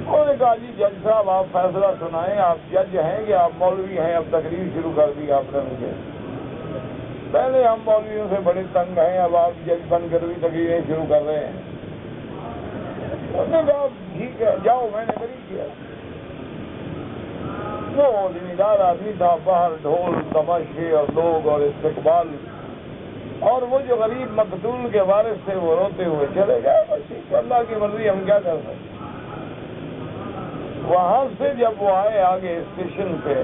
انہوں نے کہا جی جج صاحب آپ فیصلہ سنائیں، آپ جج ہیں کہ آپ مولوی ہیں؟ اب تقریر شروع کر دی آپ نے مجھے، پہلے ہم مولویوں سے بڑے تنگ ہیں، اب آپ جج بن کر بھی تقریریں شروع کر رہے ہیں۔ انہوں نے کہا ٹھیک ہے جاؤ، میں نے نہیں کیا۔ وہ ذمہ آدمی تھا، باہر ڈھول تماشے اور لوگ اور استقبال، اور وہ جو غریب مقتول کے وارث تھے وہ روتے ہوئے چلے گئے۔ بس اللہ کی مرضی، ہم کیا کر سکتے۔ وہاں سے جب وہ آئے آگے اسٹیشن پہ،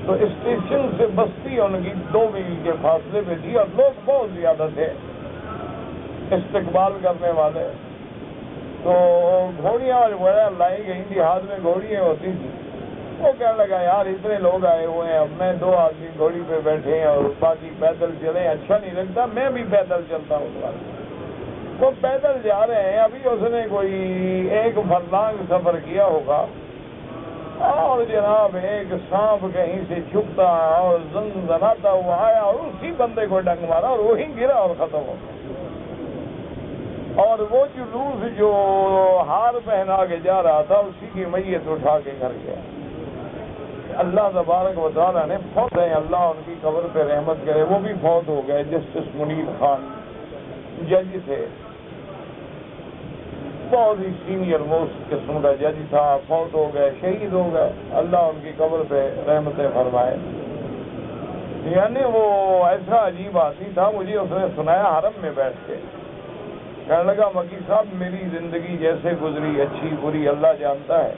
تو اسٹیشن سے بستی ان کی 2 میل کے فاصلے پہ تھی، اور لوگ بہت زیادہ تھے استقبال کرنے والے۔ تو گھوڑیاں وغیرہ لائی گئی تھی، ہاتھ میں گھوڑیاں ہوتی تھی۔ وہ کہنے لگا یار اتنے لوگ آئے ہوئے ہیں، اب میں 2 آدمی گھوڑی پہ بیٹھے ہیں اور باقی پیدل چلیں، اچھا نہیں لگتا، میں بھی پیدل چلتا ہوں۔ وہ پیدل جا رہے ہیں، ابھی اس نے کوئی 1 فرلانگ سفر کیا ہوگا، اور جناب ایک سانپ کہیں سے چھپتا اور زنزناتا ہوا آیا اور اسی بندے کو ڈنگ مارا اور وہی گرا اور ختم ہو گیا۔ اور وہ جلوس جو ہار پہنا کے جا رہا تھا اسی کی میت اٹھا کے گھر گیا۔ اللہ تبارک و تعالیٰ نے فوت ہے، اللہ ان کی قبر پہ رحمت کرے، وہ بھی فوت ہو گئے۔ جسٹس منیر خان جج تھے، بہت ہی سینئر موسٹ قسم کا جج تھا، فوت ہو گئے، شہید ہو گئے، اللہ ان کی قبر پہ رحمتیں فرمائے۔ یعنی وہ ایسا عجیب آدمی تھا، مجھے اس نے سنایا حرم میں بیٹھ کے، کہنے لگا مکی صاحب میری زندگی جیسے گزری، اچھی بری اللہ جانتا ہے،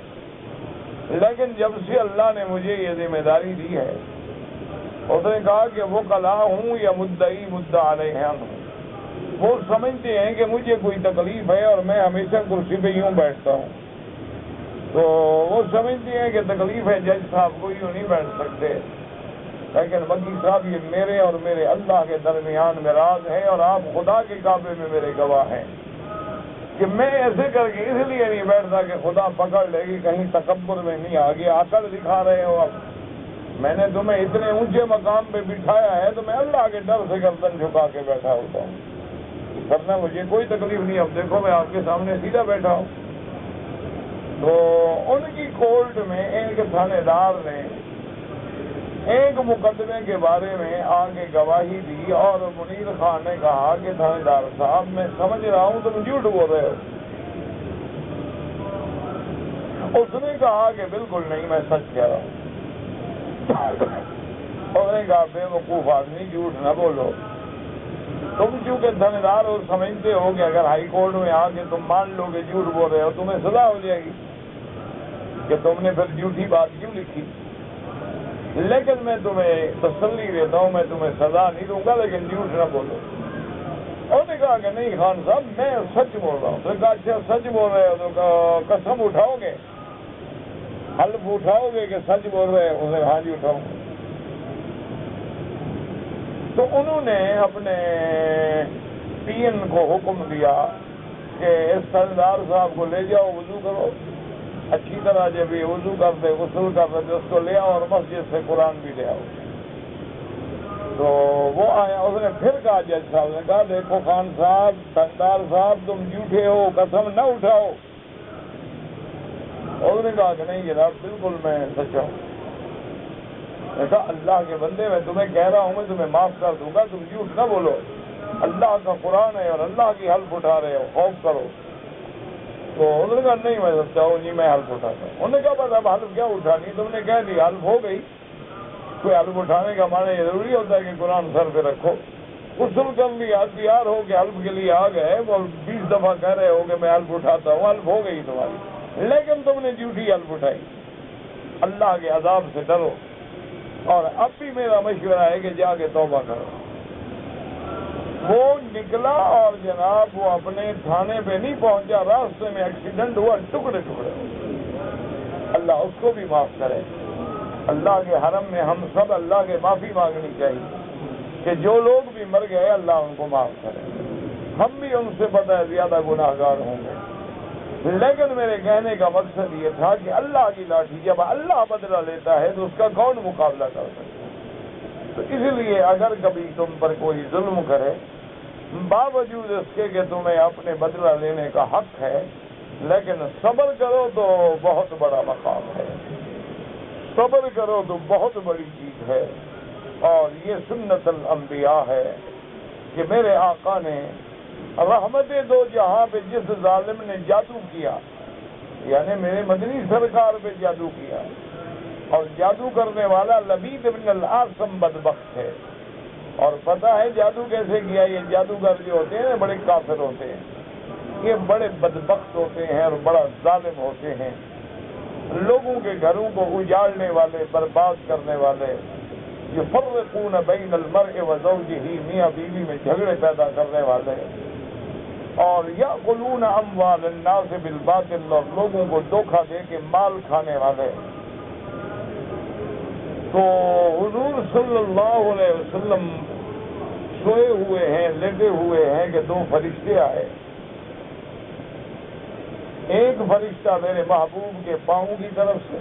لیکن جب سے اللہ نے مجھے یہ ذمہ داری دی ہے، اس نے کہا کہ وہ کلا ہوں یا مدعی مدعا علیہ ہوں، وہ سمجھتے ہیں کہ مجھے کوئی تکلیف ہے اور میں ہمیشہ کرسی پہ یوں بیٹھتا ہوں، تو وہ سمجھتے ہیں کہ تکلیف ہے جج صاحب کو، یوں نہیں بیٹھ سکتے، لیکن مکی صاحب یہ میرے اور میرے اللہ کے درمیان میں راز ہے، اور آپ خدا کے کعبے میں میرے گواہ ہیں کہ میں ایسے کر کے اس لیے نہیں بیٹھتا کہ خدا پکڑ لے گی کہیں تکبر میں نہیں آگے عقل دکھا رہے ہو۔ اب میں نے تمہیں اتنے اونچے مقام پہ بٹھایا ہے تو میں اللہ کے ڈر سے گردن جھکا کے بیٹھا ہوتا ہوں، ورنہ مجھے کوئی تکلیف نہیں۔ اب دیکھو میں آپ کے سامنے سیدھا بیٹھا ہوں۔ تو ان کی کورٹ میں ایک تھانے دار نے ایک مقدمے کے بارے میں آگے گواہی دی، اور منیر خان نے کہا کہ تھانے دار صاحب میں سمجھ رہا ہوں تم جھوٹ بول رہے ہو۔ اس نے کہا کہ بالکل نہیں، میں سچ کہہ رہا ہوں۔ اس نے کہا بے وقوف آدمی جھوٹ نہ بولو، تم چونکہ تھانے دار اور سمجھتے ہو کہ اگر ہائی کورٹ میں آ کے تم مان لو کہ جھوٹ بول رہے ہو تمہیں سزا ہو جائے گی کہ تم نے پھر جھوٹی بات کیوں لکھی، لیکن میں تمہیں تسلی دیتا ہوں، میں تمہیں سزا نہیں دوں گا، لیکن جھوٹ نہ بولو۔ انہوں نے کہا کہ نہیں خان صاحب میں سچ بول رہا ہوں۔ تو کہا اچھا سچ بول رہے ہو تو قسم اٹھاؤ گے، حلف اٹھاؤ گے کہ سچ بول رہے ہیں؟ انہوں نے ہاں جی اٹھاؤں۔ تو انہوں نے اپنے پین کو حکم دیا کہ اس تھاندار صاحب کو لے جاؤ، وضو کرو اچھی طرح، جب یہ وضو کرتے غسل کرتے تو اس کو لے آؤ اور مسجد سے قرآن بھی لے آؤ۔ تو وہ آیا، اس نے پھر کہا جج صاحب نے کہا دیکھو خان صاحب تھاندار صاحب تم جھوٹے ہو، قسم نہ اٹھاؤ۔ اس نے کہا کہ نہیں جناب بالکل میں سچا ہوں۔ میں کہا اللہ کے بندے میں تمہیں کہہ رہا ہوں، میں تمہیں معاف کر دوں گا، تم جھوٹ نہ بولو، اللہ کا قرآن ہے اور اللہ کی حلف اٹھا رہے ہو، خوف کرو۔ تو انہوں نے کہا نہیں میں سچا ہوں جی، میں حلف اٹھاتا ہوں۔ انہوں نے کہا بس اب حلف کیا اٹھانی، تم نے کہہ دی حلف ہو گئی، کوئی حلف اٹھانے کا معنی یہ ضروری ہوتا ہے کہ قرآن سر پہ رکھو، غسل کر لیا، تیار ہو کے حلف کے لیے آ گئے، وہ 20 دفعہ کہہ رہے ہو کہ میں حلف اٹھاتا ہوں، حلف ہو گئی تمہاری، لیکن تم نے جھوٹی حلف اٹھائی۔ اللہ کے عذاب سے ڈرو، اور اب بھی میرا مشورہ ہے کہ جا کے توبہ کرو۔ وہ نکلا اور جناب وہ اپنے تھانے پہ نہیں پہنچا، راستے میں ایکسیڈنٹ ہوا، ٹکڑے ٹکڑے، اللہ اس کو بھی معاف کرے۔ اللہ کے حرم میں ہم سب اللہ کے معافی مانگنی چاہیے کہ جو لوگ بھی مر گئے اللہ ان کو معاف کرے، ہم بھی ان سے پتہ ہے زیادہ گناہ گار ہوں گے۔ لیکن میرے کہنے کا مقصد یہ تھا کہ اللہ کی لاٹھی جب اللہ بدلہ لیتا ہے تو اس کا کون مقابلہ کر سکتا ہے؟ تو اس لیے اگر کبھی تم پر کوئی ظلم کرے، باوجود اس کے کہ تمہیں اپنے بدلہ لینے کا حق ہے، لیکن صبر کرو تو بہت بڑا مقام ہے، صبر کرو تو بہت بڑی چیز ہے۔ اور یہ سنت الانبیاء ہے کہ میرے آقا نے رحمت دو جہاں پہ جس ظالم نے جادو کیا، یعنی میرے مدنی سرکار پہ جادو کیا، اور جادو کرنے والا لبید بن العاصم بدبخت ہے، اور پتہ ہے جادو کیسے کیا؟ یہ جادوگر جو ہوتے ہیں بڑے کافر ہوتے ہیں، یہ بڑے بدبخت ہوتے ہیں اور بڑا ظالم ہوتے ہیں، لوگوں کے گھروں کو اجاڑنے والے، برباد کرنے والے، یفرقون بین المرء وزوجہ، میاں بیوی میں جھگڑے پیدا کرنے والے، اور یأکلون اموال الناس بالباطل، اور لوگوں کو دھوکہ دے کے مال کھانے والے۔ تو حضور صلی اللہ علیہ وسلم سوئے ہوئے ہیں، لیٹے ہوئے ہیں کہ دو فرشتے آئے، ایک فرشتہ میرے محبوب کے پاؤں کی طرف سے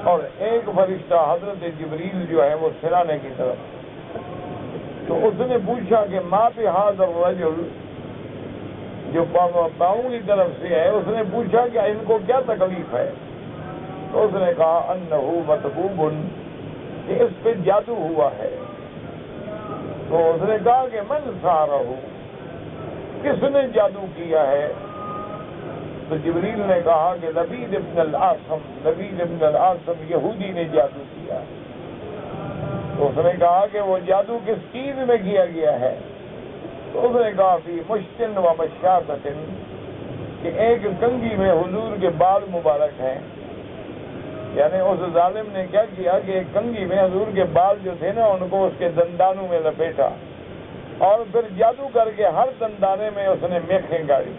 اور ایک فرشتہ حضرت جبریل جو ہے وہ سرانے کی طرف۔ تو اس نے پوچھا کہ ما بہذا الرجل، جو پاؤں کی طرف سے ہے، اس نے پوچھا کہ ان کو کیا تکلیف ہے؟ تو اس نے کہا انہ مطبوب، کہ اس پہ جادو ہوا ہے۔ تو اس نے کہا کہ من سارہ، کس نے جادو کیا ہے؟ تو جبریل نے کہا کہ لبید ابن العاصم، لبید ابن العاصم یہودی نے جادو کیا۔ تو اس نے کہا کہ وہ جادو کس چیز میں کیا گیا ہے؟ تو اس نے کہا فی مشتن و مشاطۃ، کہ ایک کنگھی میں حضور کے بال مبارک ہیں، یعنی اس ظالم نے کیا کیا کہ ایک کنگھی میں حضور کے بال جو تھے نا ان کو اس کے دندانوں میں لپیٹا، اور پھر جادو کر کے ہر دندانے میں اس نے میخیں گاڑی،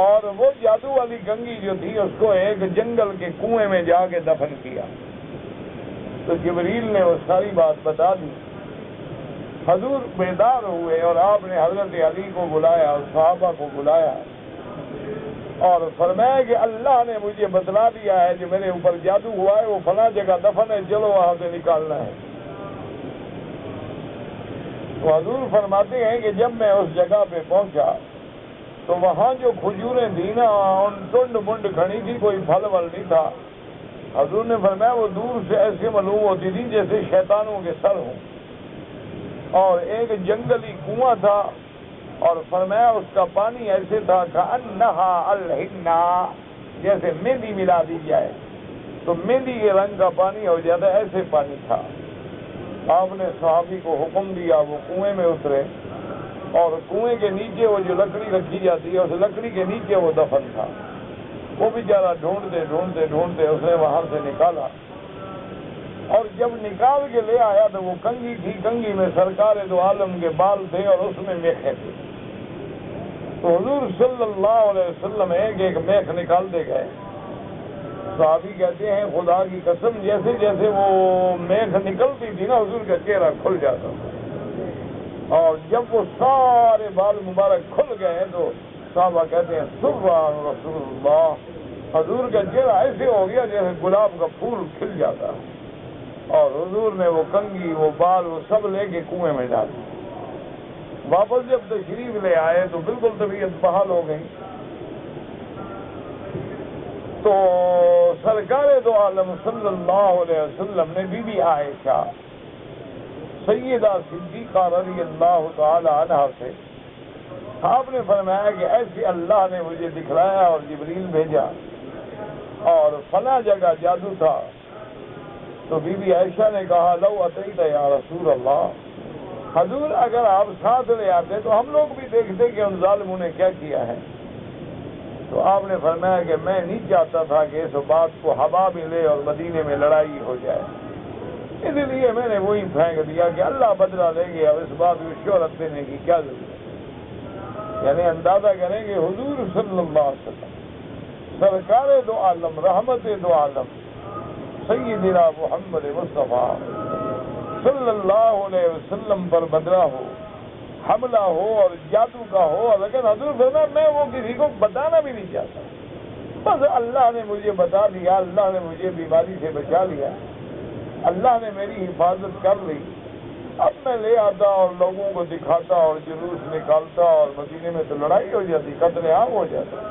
اور وہ جادو والی کنگھی جو تھی اس کو ایک جنگل کے کنویں میں جا کے دفن کیا۔ تو جبریل نے وہ ساری بات بتا دی، حضور بیدار ہوئے اور آپ نے حضرت علی کو بلایا اور صحابہ کو بلایا اور فرمایا کہ اللہ نے مجھے بتلا دیا ہے جو میرے اوپر جادو ہوا ہے وہ فلاں جگہ دفن ہے، چلو وہاں سے نکالنا ہے۔ تو حضور فرماتے ہیں کہ جب میں اس جگہ پہ پہنچا تو وہاں جو کھجوریں تھیں نا ان ٹنڈ منڈ کھڑی تھی، کوئی پھل ول نہیں تھا۔ حضور نے فرمایا وہ دور سے ایسے معلوم ہوتی تھی جیسے شیطانوں کے سر ہوں، اور ایک جنگلی کنواں تھا، اور فرمایا اس کا پانی ایسے تھا کأنہا الحنہ، جیسے مہندی ملا دی جائے تو مہندی کے رنگ کا پانی ہو جاتا، ایسے پانی تھا۔ آپ نے صحابی کو حکم دیا وہ کنویں میں اترے، اور کنویں کے نیچے وہ جو لکڑی رکھی جاتی ہے اس لکڑی کے نیچے وہ دفن تھا۔ وہ بیچارہ ڈھونڈتے ڈھونڈتے ڈھونڈتے اس نے وہاں سے نکالا، اور جب نکال کے لے آیا تو وہ کنگھی تھی، کنگھی میں سرکار دو عالم کے بال تھے اور اس میں میخیں تھی۔ تو حضور صلی اللہ علیہ وسلم ایک ایک میخ نکالتے گئے۔ صحابی کہتے ہیں خدا کی قسم جیسے جیسے وہ میخ نکلتی تھی نا حضور کا چہرہ کھل جاتا تھا، اور جب وہ سارے بال مبارک کھل گئے تو صحابہ کہتے ہیں سبحان رسول اللہ، حضور کا چہرہ ایسے ہو گیا جیسے گلاب کا پھول کھل جاتا، اور حضور نے وہ کنگھی وہ بال وہ سب لے کے کنویں میں ڈال دی۔ واپس جب تشریف لے آئے تو بالکل طبیعت بحال ہو گئی۔ تو سرکار دو عالم صلی اللہ علیہ وسلم نے بی بی عائشہ سیدہ صدیقہ رضی اللہ تعالی عنہا سے آپ نے فرمایا کہ ایسے اللہ نے مجھے دکھلایا اور جبریل بھیجا اور فلاں جگہ جادو تھا۔ تو بی بی عائشہ نے کہا لو اتیت یا رسول اللہ، حضور اگر آپ ساتھ لے آتے تو ہم لوگ بھی دیکھتے کہ ان ظالموں نے کیا کیا ہے۔ تو آپ نے فرمایا کہ میں نہیں چاہتا تھا کہ اس بات کو ہوا ملے اور مدینے میں لڑائی ہو جائے، اس لیے میں نے وہی پھینک دیا کہ اللہ بدلہ لے گیا، اس بات کو شہرت دینے کی کیا ضرورت۔ یعنی اندازہ کریں کہ حضور صلی اللہ علیہ وسلم سرکار دو عالم رحمت دو عالم سیدنا محمد مصطفیٰ صلی اللہ علیہ وسلم پر بدلا ہو، حملہ ہو اور جادو کا ہو، لیکن حضور فرمایا میں وہ کسی کو بتانا بھی نہیں چاہتا، بس اللہ نے مجھے بتا دیا، اللہ نے مجھے بیماری سے بچا لیا، اللہ نے میری حفاظت کر لی، اب میں لے آتا اور لوگوں کو دکھاتا اور جلوس نکالتا اور مدینے میں تو لڑائی ہو جاتی، قتل عام ہو جاتا۔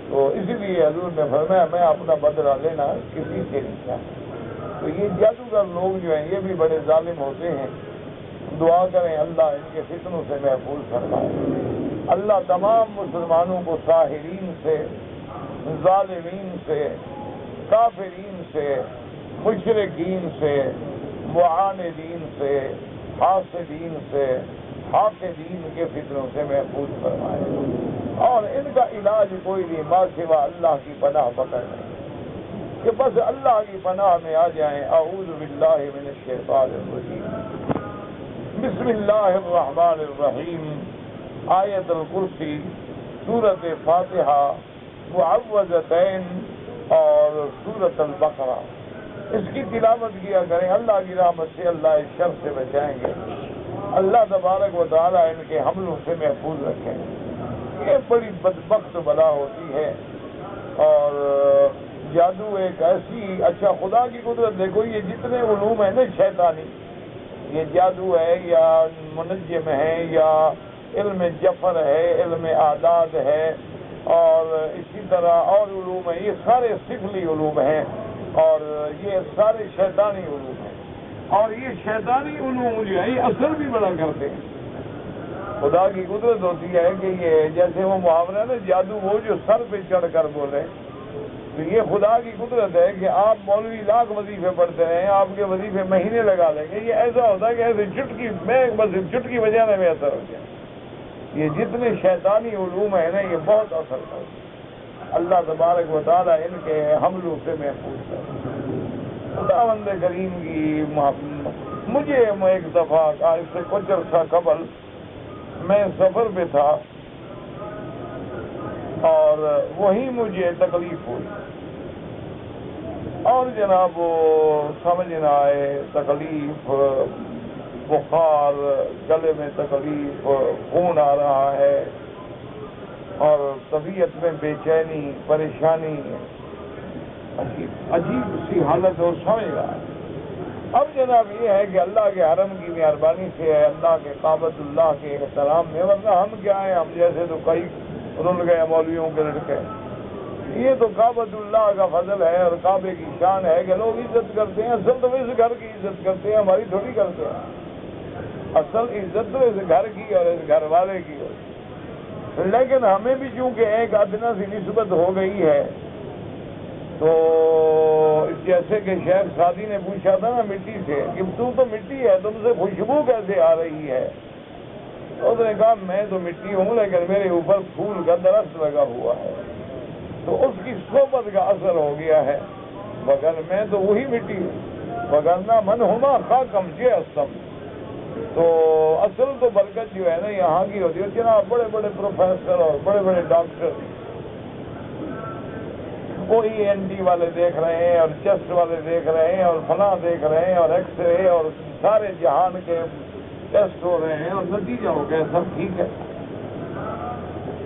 تو اسی لیے حضور نے فرمایا میں اپنا بدلہ لینا کسی سے نہیں چاہتا۔ تو یہ جادوگر لوگ جو ہیں یہ بھی بڑے ظالم ہوتے ہیں، دعا کریں اللہ ان کے فتنوں سے محفوظ فرمائے، اللہ تمام مسلمانوں کو ساحرین سے، ظالمین سے، کافرین سے، مشرکین سے، معاندین سے، حاسدین سے، حاقدین کے فتنوں سے محفوظ فرمائے، اور ان کا علاج کوئی نہیں ما سوا اللہ کی پناہ پکڑنے کہ بس اللہ کی پناہ میں آ جائیں۔ اعوذ باللہ من الشیطان الرجیم، بسم اللہ الرحمن الرحیم، آیت الکرسی، سورۃ فاتحہ، معوذتین اور سورۃ البقرہ، اس کی تلاوت کیا کریں، اللہ کی رحمت سے اللہ اس شر سے بچائیں گے، اللہ تبارک و تعالیٰ ان کے حملوں سے محفوظ رکھیں گے۔ یہ بڑی بدبخت بلا ہوتی ہے، اور جادو ایک ایسی، اچھا خدا کی قدرت دیکھو، یہ جتنے علوم ہیں نا شیطانی، یہ جادو ہے یا منجم ہے یا علم جفر ہے، علم اعداد ہے، اور اسی طرح اور علوم ہیں، یہ سارے سفلی علوم ہیں اور یہ سارے شیطانی علوم ہیں، اور یہ شیطانی علوم جو ہے یہ اثر بھی بڑا کرتے ہیں۔ خدا کی قدرت ہوتی ہے کہ یہ جیسے وہ محاورہ نا جادو وہ جو سر پہ چڑھ کر بولے، تو یہ خدا کی قدرت ہے کہ آپ مولوی لاکھ وظیفے پڑھتے ہیں، آپ کے وظیفے مہینے لگا لیں گے، یہ ایسا ہوتا ہے کہ ایسے چٹکی میں بس چٹکی بجانے میں اثر ہو جائے۔ یہ جتنے شیطانی علوم ہیں نا یہ بہت اثر کرتے ہیں، اللہ تبارک و تعالیٰ ان کے حملوں سے محفوظ کرے۔ خداوند کریم کی مجھے ایک دفعہ اس سے کچھ عرصہ قبل میں سفر پہ تھا اور وہی مجھے تکلیف ہوئی، اور جناب وہ سمجھ نہ آئے، تکلیف، بخار، گلے میں تکلیف، خون آ رہا ہے اور طبیعت میں بے چینی، پریشانی، عجیب سی حالت اور سمجھ رہا ہے۔ اب جناب یہ ہے کہ اللہ کے حرم کی مہربانی سے ہے، اللہ کے کعبۃ اللہ کے احترام میں، ورنہ ہم کیا ہیں، ہم جیسے تو کئی رل گئے مولویوں کے لڑکے، یہ تو کعبۃ اللہ کا فضل ہے اور کعبے کی شان ہے کہ لوگ عزت کرتے ہیں، اصل تو اس گھر کی عزت کرتے ہیں، ہماری تھوڑی کرتے ہیں، اصل عزت تو اس گھر کی اور اس گھر والے کی ہو، لیکن ہمیں بھی چونکہ ایک ادنا سی نسبت ہو گئی ہے، تو جیسے کہ شیخ سعدی نے پوچھا تھا نا مٹی سے کہ تو مٹی ہے، تم سے خوشبو کیسے آ رہی ہے؟ اس نے کہا میں تو مٹی ہوں لیکن میرے اوپر پھول کا درخت لگا ہوا ہے، تو اس کی صحبت کا اثر ہو گیا ہے، مگر میں تو وہی مٹی ہوں، وگرنہ من ہما خاکم جیستم۔ تو اصل تو برکت جو ہے نا یہاں کی ہوتی ہے، جناب بڑے بڑے پروفیسر اور بڑے بڑے ڈاکٹر، وہ ENT والے دیکھ رہے ہیں اور چیسٹ والے دیکھ رہے ہیں اور فلاں دیکھ رہے ہیں اور ایکس رے اور سارے جہان کے ٹیسٹ ہو رہے ہیں اور نتیجہ ہو گیا سب ٹھیک ہے۔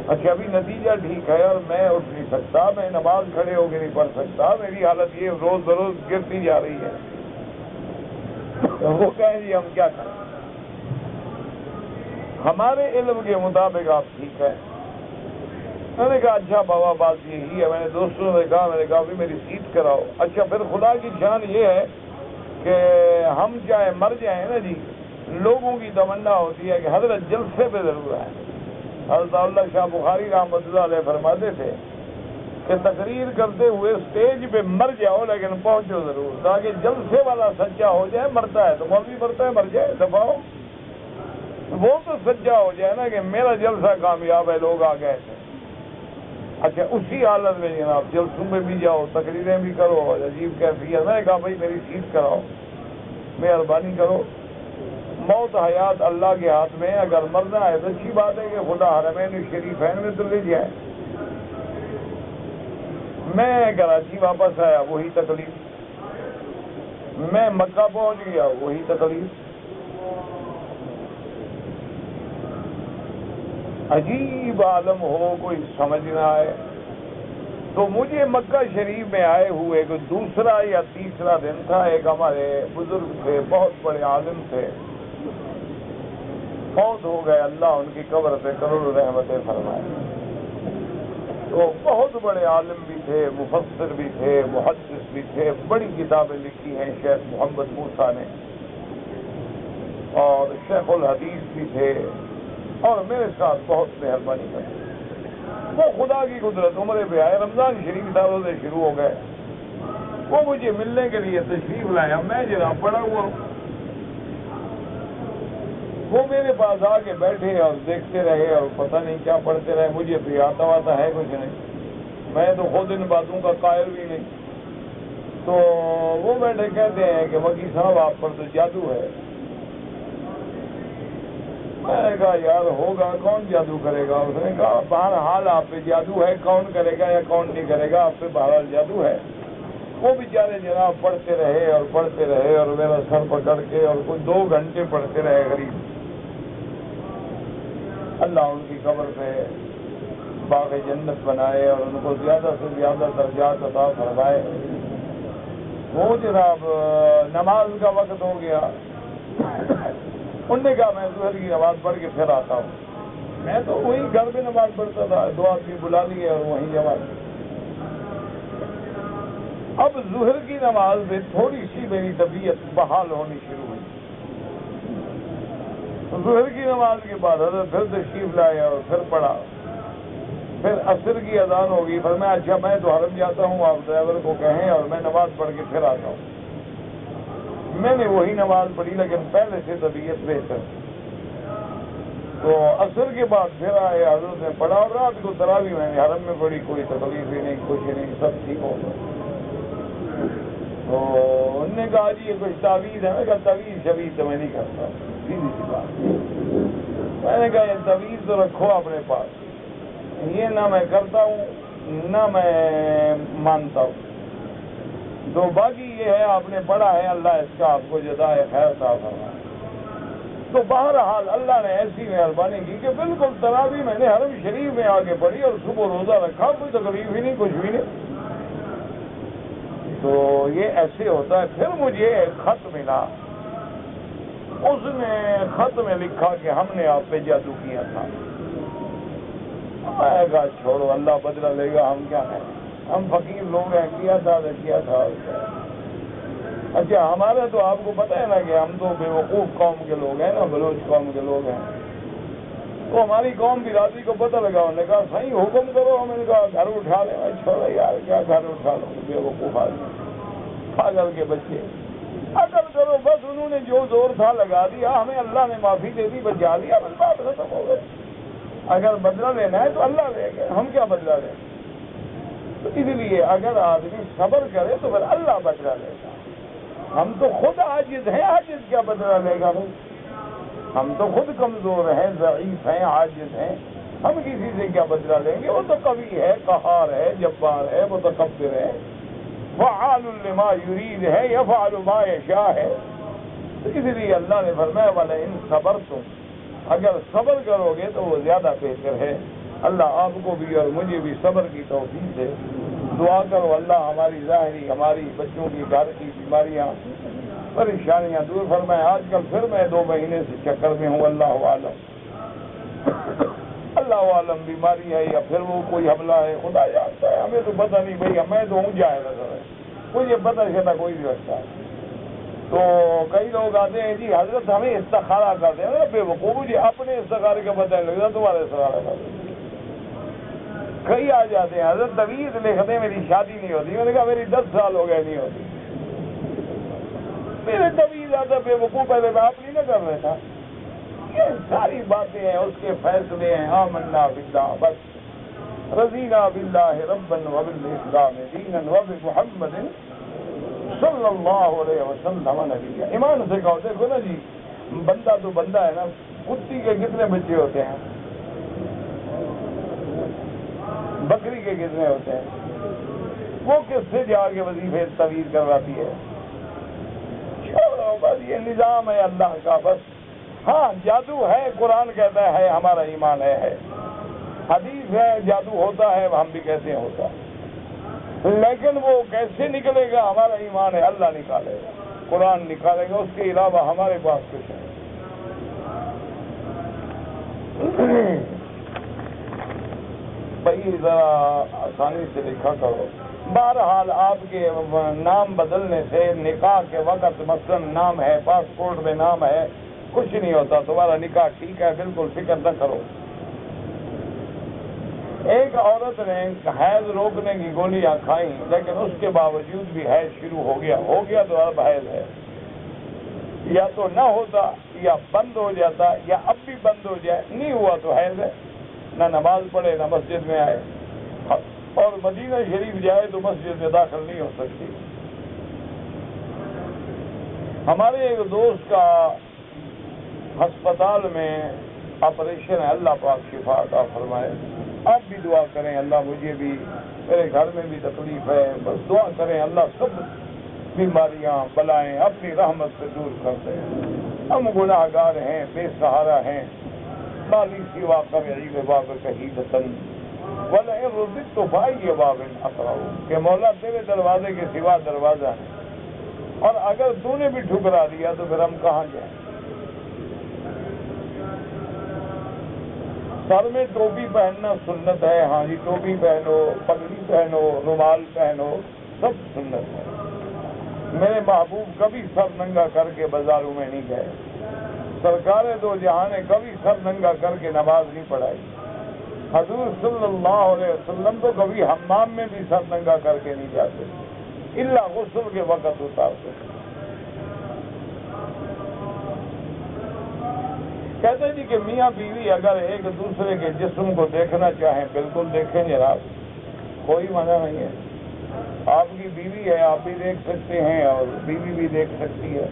اچھا ابھی نتیجہ ٹھیک ہے اور میں اٹھ نہیں سکتا، میں نماز کھڑے ہو کے نہیں پڑھ سکتا، میری حالت یہ روز بروز گرتی جا رہی ہے، وہ کہیں جی ہم کیا کریں، ہمارے علم کے مطابق آپ ٹھیک ہے۔ میں نے کہا اچھا بابا بات یہی ہے، میں نے دوستوں نے کہا بھی میری سیٹ کراؤ۔ اچھا پھر خدا کی شان یہ ہے کہ ہم چاہے مر جائیں نا جی، لوگوں کی تمنا ہوتی ہے کہ حضرت جلسے پہ ضرور آئیں۔ حضرت اللہ شاہ بخاری رحمۃ اللہ علیہ فرماتے تھے کہ تقریر کرتے ہوئے اسٹیج پہ مر جاؤ لیکن پہنچو ضرور، تاکہ جلسے والا سچا ہو جائے، مرتا ہے تو مولوی مرتا ہے مر جائے دفاع، وہ تو سچا ہو جائے نا کہ میرا جلسہ کامیاب ہے، لوگ آ گئے تھے۔ اچھا اسی حالت میں جناب جلسوں میں بھی جاؤ، تقریریں بھی کرو، عجیب کیفیت۔ میں نے کہا بھائی میری سیٹ کراؤ، مہربانی کرو، موت حیات اللہ کے ہاتھ میں، اگر مرنا ہے تو اچھی بات ہے کہ خدا حرمین شریفین میں تو لے جائے۔ میں کراچی واپس آیا، وہی تکلیف، میں مکہ پہنچ گیا، وہی تکلیف، عجیب عالم ہو، کوئی سمجھ نہ آئے۔ تو مجھے مکہ شریف میں آئے ہوئے کوئی دوسرا یا تیسرا دن تھا، ایک ہمارے بزرگ تھے، بہت بڑے عالم تھے، فوت ہو گئے، اللہ ان کی قبر پہ کروڑوں رحمتیں فرمائے۔ تو بہت بڑے عالم بھی تھے، مفسر بھی تھے، محدث بھی تھے، بڑی کتابیں لکھی ہیں شیخ محمد موسیٰ نے، اور شیخ الحدیث بھی تھے، اور میرے ساتھ بہت مہربانی کرتے۔ وہ خدا کی قدرت عمرے پہ آئے، رمضان شریف تھا، روزے شروع ہو گئے، وہ مجھے ملنے کے لیے تشریف لایا، میں جناب پڑا ہوا ہوں، وہ میرے پاس آ کے بیٹھے اور دیکھتے رہے اور پتہ نہیں کیا پڑھتے رہے، مجھے تو آتا واتا ہے کچھ نہیں، میں تو خود ان باتوں کا قائل بھی نہیں۔ تو وہ بیٹھے کہتے ہیں کہ وکیل صاحب آپ پر تو جادو ہے۔ میں نے کہا یار ہوگا، کون جادو کرے گا؟ اس نے کہا بہرحال آپ پہ جادو ہے، کون کرے گا یا کون نہیں کرے گا، آپ پہ بہرحال جادو ہے۔ وہ بیچارے جناب پڑھتے رہے اور پڑھتے رہے، اور میرا سر پکڑ کے اور کچھ 2 گھنٹے پڑھتے رہے غریب۔ اللہ ان کی قبر پہ باغ جنت بنائے اور ان کو زیادہ سے زیادہ درجات عطا فرمائے۔ وہ جناب نماز کا وقت ہو گیا، انہوں نے کہا میں ظہر کی نماز پڑھ کے پھر آتا ہوں۔ میں تو وہی گھر میں نماز پڑھتا تھا، 2 آدمی بلا لیے اور وہیں جمع۔ اب ظہر کی نماز میں تھوڑی سی میری طبیعت بحال ہونی شروع ہوئی۔ ظہر کی نماز کے بعد حضرت پھر تشریف لائے اور پھر پڑھا، پھر عصر کی اذان ہوگی، پھر میں اچھا میں تو حرم جاتا ہوں، آپ ڈرائیور کو کہیں اور میں نماز پڑھ کے پھر آتا ہوں۔ میں نے وہی نماز پڑھی لیکن پہلے سے طبیعت بہتر۔ تو عصر کے بعد پھر آئے، حضرت نے پڑھا، اور رات کو تراویح میں نے حرم میں پڑھی، کوئی تکلیف ہی نہیں، کچھ نہیں، سب ٹھیک ہو گیا۔ تو انہوں نے کہا جی یہ کچھ تعویذ ہے؟ میں کہا تعویذ شویذ تو میں نہیں کرتا، سیدھی سی بات۔ میں نے کہا یہ تعویذ تو رکھو اپنے پاس، یہ نہ میں کرتا ہوں نہ میں مانتا ہوں، تو باقی یہ ہے آپ نے پڑھا ہے، اللہ اس کا آپ کو جزائے خیر عطا فرمائے۔ تو بہرحال اللہ نے ایسی مہربانی کی کہ بالکل تراویح میں نے حرم شریف میں آ کے پڑھی اور صبح روزہ رکھا، کوئی تکلیف ہی نہیں، کچھ بھی نہیں۔ تو یہ ایسے ہوتا ہے۔ پھر مجھے ایک خط ملا، اس نے خط میں لکھا کہ ہم نے آپ پہ جادو کیا تھا۔ میں کہا چھوڑو، اللہ بدلہ لے گا، ہم کیا ہیں، ہم فقیر لوگ ہیں، کیا تھا۔ اچھا ہمارے تو آپ کو پتہ ہے نا کہ ہم تو بے وقوف قوم کے لوگ ہیں نا، بلوچ قوم کے لوگ ہیں، تو ہماری قوم برادری کو پتہ لگا، انہوں نے کہا صحیح حکم کرو، ہم نے کہا گھر اٹھا لیں۔ میں چھوڑا یار کیا گھر اٹھا لوں، بے وقوف آدمی، پاگل کے بچے، عقل کرو بس۔ انہوں نے جو زور تھا لگا دیا، ہمیں اللہ نے معافی دے دی، بچا لیا، بس بات ختم ہو گئی۔ اگر بدلہ لینا ہے تو اللہ لے گا، ہم کیا بدلہ لیں؟ تو اس لیے اگر آدمی صبر کرے تو پھر اللہ بدلہ لے گا۔ ہم تو خود عاجز ہیں، عاجز کیا بدلہ لے گا بھائی؟ ہم تو خود کمزور ہیں، ضعیف ہیں، عاجز ہیں، ہم کسی سے کیا بدلہ لیں گے؟ وہ تو قوی ہے، قہار ہے، جبار ہے، متکبر ہے، فعال لما یرید ہے، یفعل ما یشاء ہے۔ تو اس لیے اللہ نے فرمایا وَلَئِن صَبَرْتُمْ، اگر صبر کرو گے تو وہ زیادہ بہتر ہے۔ اللہ آپ کو بھی اور مجھے بھی صبر کی توفیق دے۔ دعا کرو اللہ ہماری ظاہری، ہماری بچوں کی گھر کی بیماریاں، پریشانیاں دور فرمائے۔ آج کل پھر میں 2 مہینے سے چکر میں ہوں، اللہ عالم، اللہ عالم بیماری ہے یا پھر وہ کوئی حملہ ہے، خدا جانتا ہے، ہمیں تو پتہ نہیں بھائی، میں تو ہوں جائے نظر ہے، مجھے پتہ چلا کوئی بھی رکھتا ہے۔ تو کئی لوگ آتے ہیں جی حضرت ہمیں استخارہ کرتے ہیں، بے وقوف مجھے اپنے استخارے کا پتہ نہیں لگتا، تمہارے استخارے کا۔ کئی آ جاتے ہیں حضرت تعویذ لکھ دیں میری شادی نہیں ہوتی، میں نے کہا میری 10 سال ہو گئے نہیں ہوتی، میرے تعویذ آتا بے وقوف، پہلے میں آپ نہیں نہ کر رہا تھا۔ یہ ساری باتیں ہیں، اس کے فیصلے ہیں، آمنا باللہ، بس رضینا باللہ ربا وبالاسلام دینا وبمحمد صلی اللہ علیہ وسلم نبی۔ ایمان سے کہو، دیکھو نا جی، بندہ تو بندہ ہے نا، کتی کے کتنے بچے ہوتے ہیں، بکری کے کتنے ہوتے ہیں، وہ کس سے جا کے وظیفے تعویذ کرواتی ہے؟ بس یہ نظام ہے اللہ کا بس. ہاں جادو ہے, قرآن کہتا ہے ہمارا ایمان ہے. حدیث ہے جادو ہوتا ہے, ہم بھی کہتے ہیں ہوتا ہے, لیکن وہ کیسے نکلے گا؟ ہمارا ایمان ہے اللہ نکالے گا, قرآن نکالے گا, اس کے علاوہ ہمارے پاس کچھ نہیں. بھائی ذرا آسانی سے لکھا کرو. بہرحال آپ کے نام بدلنے سے نکاح کے وقت مثلا نام ہے, پاسپورٹ میں نام ہے, کچھ نہیں ہوتا. تمہارا نکاح ٹھیک ہے, بالکل فکر نہ کرو. ایک عورت نے حیض روکنے کی گولیاں کھائیں, لیکن اس کے باوجود بھی حیض شروع ہو گیا تو اب حیض ہے. یا تو نہ ہوتا, یا بند ہو جاتا, یا اب بھی بند ہو جائے. نہیں ہوا تو حیض ہے. نہ نماز پڑھے, نہ مسجد میں آئے, اور مدینہ شریف جائے تو مسجد میں داخل نہیں ہو سکتی. ہمارے ایک دوست کا ہسپتال میں آپریشن ہے, اللہ پاک شفا عطا فرمائے. آپ بھی دعا کریں, اللہ مجھے بھی, میرے گھر میں بھی تکلیف ہے, بس دعا کریں اللہ سب بیماریاں بلائیں اپنی رحمت سے دور کر دیں. ہم گناہ گار ہیں, بے سہارا ہیں. مالی سوا قبعید باب کہیدتن ولئن رزقت فای باب اقرأ, کہ مولا تیرے دروازے کے سوا دروازہ ہے, اور اگر تو نے بھی ٹھکرا دیا تو پھر ہم کہاں جائیں. سر میں ٹوپی پہننا سنت ہے, ہاں جی ٹوپی پہنو, پگڑی پہنو, رومال پہنو, سب سنت ہے. میرے محبوب کبھی سر ننگا کر کے بازاروں میں نہیں گئے. سرکار دو جہاں نے کبھی سر ننگا کر کے نماز نہیں پڑھائی. حضور صلی اللہ علیہ وسلم تو کبھی حمام میں بھی سر ننگا کر کے نہیں جاتے, الا غسل کے وقت اتارتے. کہتے جی کہ میاں بیوی اگر ایک دوسرے کے جسم کو دیکھنا چاہیں بالکل دیکھیں جناب, کوئی منع نہیں ہے. آپ کی بیوی ہے, آپ بھی دیکھ سکتے ہیں, اور بیوی بھی دیکھ سکتی ہے,